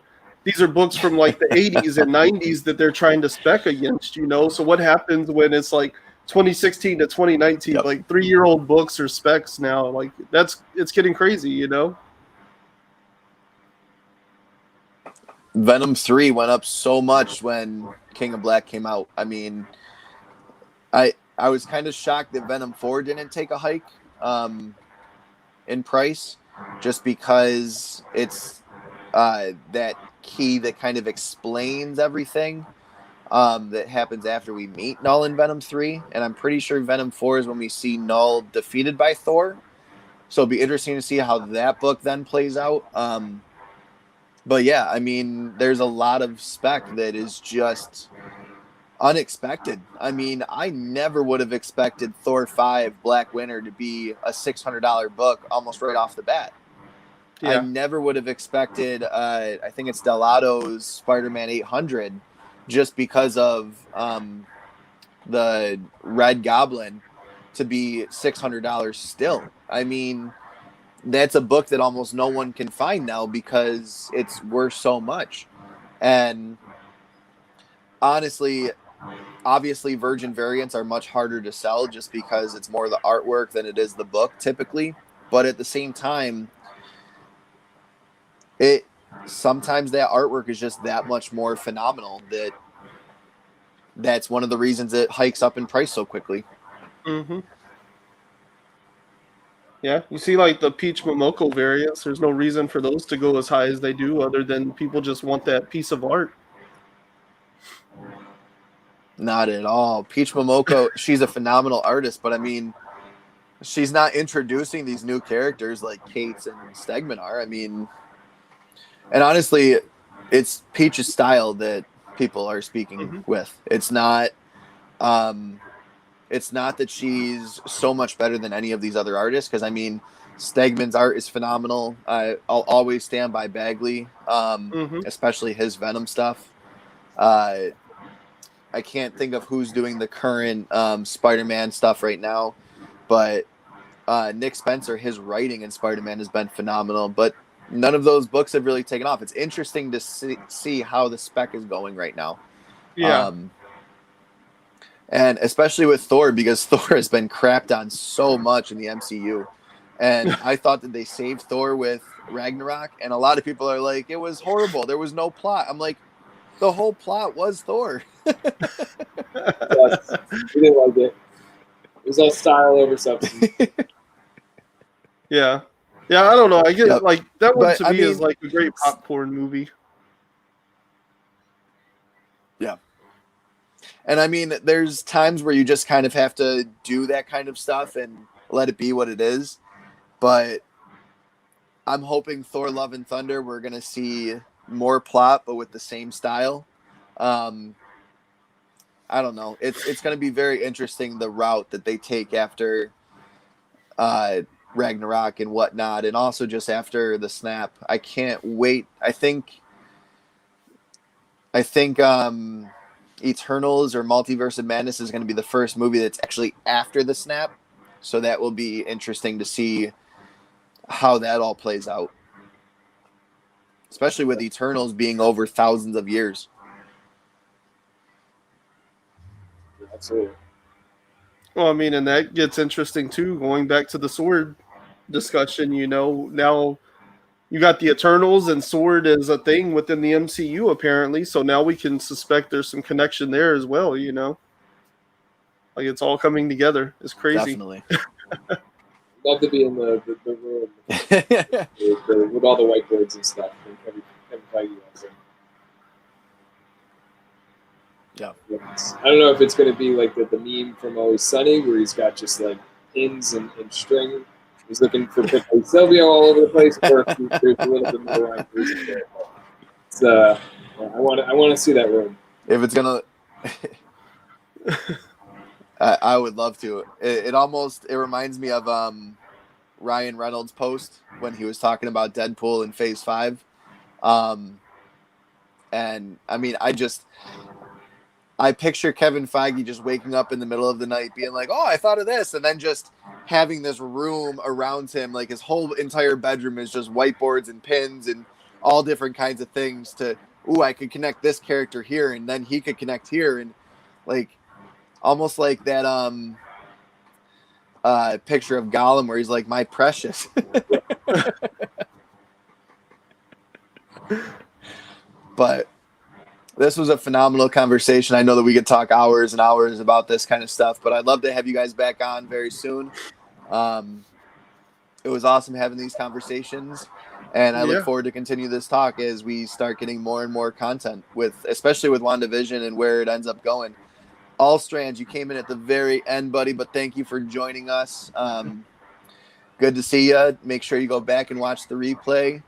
these are books from like the 80s and 90s that they're trying to spec against, you know. So what happens when it's like 2016 to 2019, like 3-year-old books or specs now? Like it's getting crazy, you know. Venom 3 went up so much when King of Black came out. I mean, I was kind of shocked that Venom 4 didn't take a hike in price, just because it's that key that kind of explains everything that happens after we meet Null in Venom 3. And I'm pretty sure Venom 4 is when we see Null defeated by Thor. So it'll be interesting to see how that book then plays out. But yeah, I mean, there's a lot of spec that is just unexpected. I mean, I never would have expected Thor 5 Black Winter to be a $600 book almost right off the bat. Yeah. I never would have expected, I think it's Delato's Spider-Man 800, just because of the Red Goblin, to be $600 still. I mean, that's a book that almost no one can find now because it's worth so much. And honestly, obviously Virgin variants are much harder to sell just because it's more the artwork than it is the book typically. But at the same time, sometimes that artwork is just that much more phenomenal that's one of the reasons it hikes up in price so quickly. Yeah, you see like the Peach Momoko variants, there's no reason for those to go as high as they do other than people just want that piece of art. Not at all. Peach Momoko, she's a phenomenal artist, but I mean, she's not introducing these new characters like Cates and Stegman are. I mean, and honestly, it's Peach's style that people are speaking with. It's not that she's so much better than any of these other artists, because I mean Stegman's art is phenomenal. I'll always stand by Bagley, especially his Venom stuff. I can't think of who's doing the current Spider-Man stuff right now, but Nick Spencer, his writing in Spider-Man has been phenomenal, but none of those books have really taken off. It's interesting to see how the spec is going right now. Yeah. And especially with Thor, because Thor has been crapped on so much in the MCU. And I thought that they saved Thor with Ragnarok, and a lot of people are like, it was horrible. There was no plot. I'm like, the whole plot was Thor. Yes. We didn't like it. It was all style over substance. Yeah. Yeah, I don't know. I get like that one But, to I me mean, is like a great popcorn movie. Yeah. And I mean, there's times where you just kind of have to do that kind of stuff and let it be what it is. But I'm hoping Thor Love and Thunder, we're going to see more plot, but with the same style. I don't know. It's going to be very interesting, the route that they take after Ragnarok and whatnot, and also just after the snap. I can't wait. I think Eternals or Multiverse of Madness is going to be the first movie that's actually after the snap, so that will be interesting to see how that all plays out, especially with Eternals being over thousands of years. Absolutely. Well, I mean, and that gets interesting too, going back to the sword discussion, now you got the Eternals, and sword is a thing within the MCU apparently, so now we can suspect there's some connection there as well, like it's all coming together. It's crazy. Definitely. Love to be in the room with all the whiteboards and stuff. And every Feige has it. Yeah. I don't know if it's going to be like the meme from Always Sunny, where he's got just like pins and string. He's looking for Sylvia all over the place, or if there's a little bit more Ryan Gosling there. It's, I want to see that room. If it's gonna, I would love to. It reminds me of Ryan Reynolds' post when he was talking about Deadpool in Phase 5. And I mean, I picture Kevin Feige just waking up in the middle of the night being like, oh, I thought of this. And then just having this room around him, like his whole entire bedroom is just whiteboards and pins and all different kinds of things I could connect this character here, and then he could connect here. And like, almost like that picture of Gollum where he's like, my precious. But this was a phenomenal conversation. I know that we could talk hours and hours about this kind of stuff, but I'd love to have you guys back on very soon. It was awesome having these conversations, and I look forward to continue this talk as we start getting more and more content, especially with WandaVision and where it ends up going. All Strands, you came in at the very end, buddy, but thank you for joining us. Good to see you. Make sure you go back and watch the replay.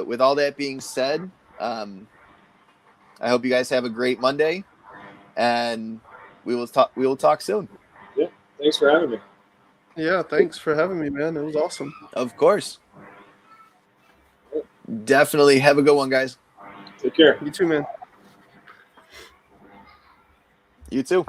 With all that being said, I hope you guys have a great Monday, and we will talk soon. Yeah, thanks for having me. Yeah, thanks for having me, man. It was awesome. Of course. Definitely. Have a good one, guys. Take care. You too, man. You too.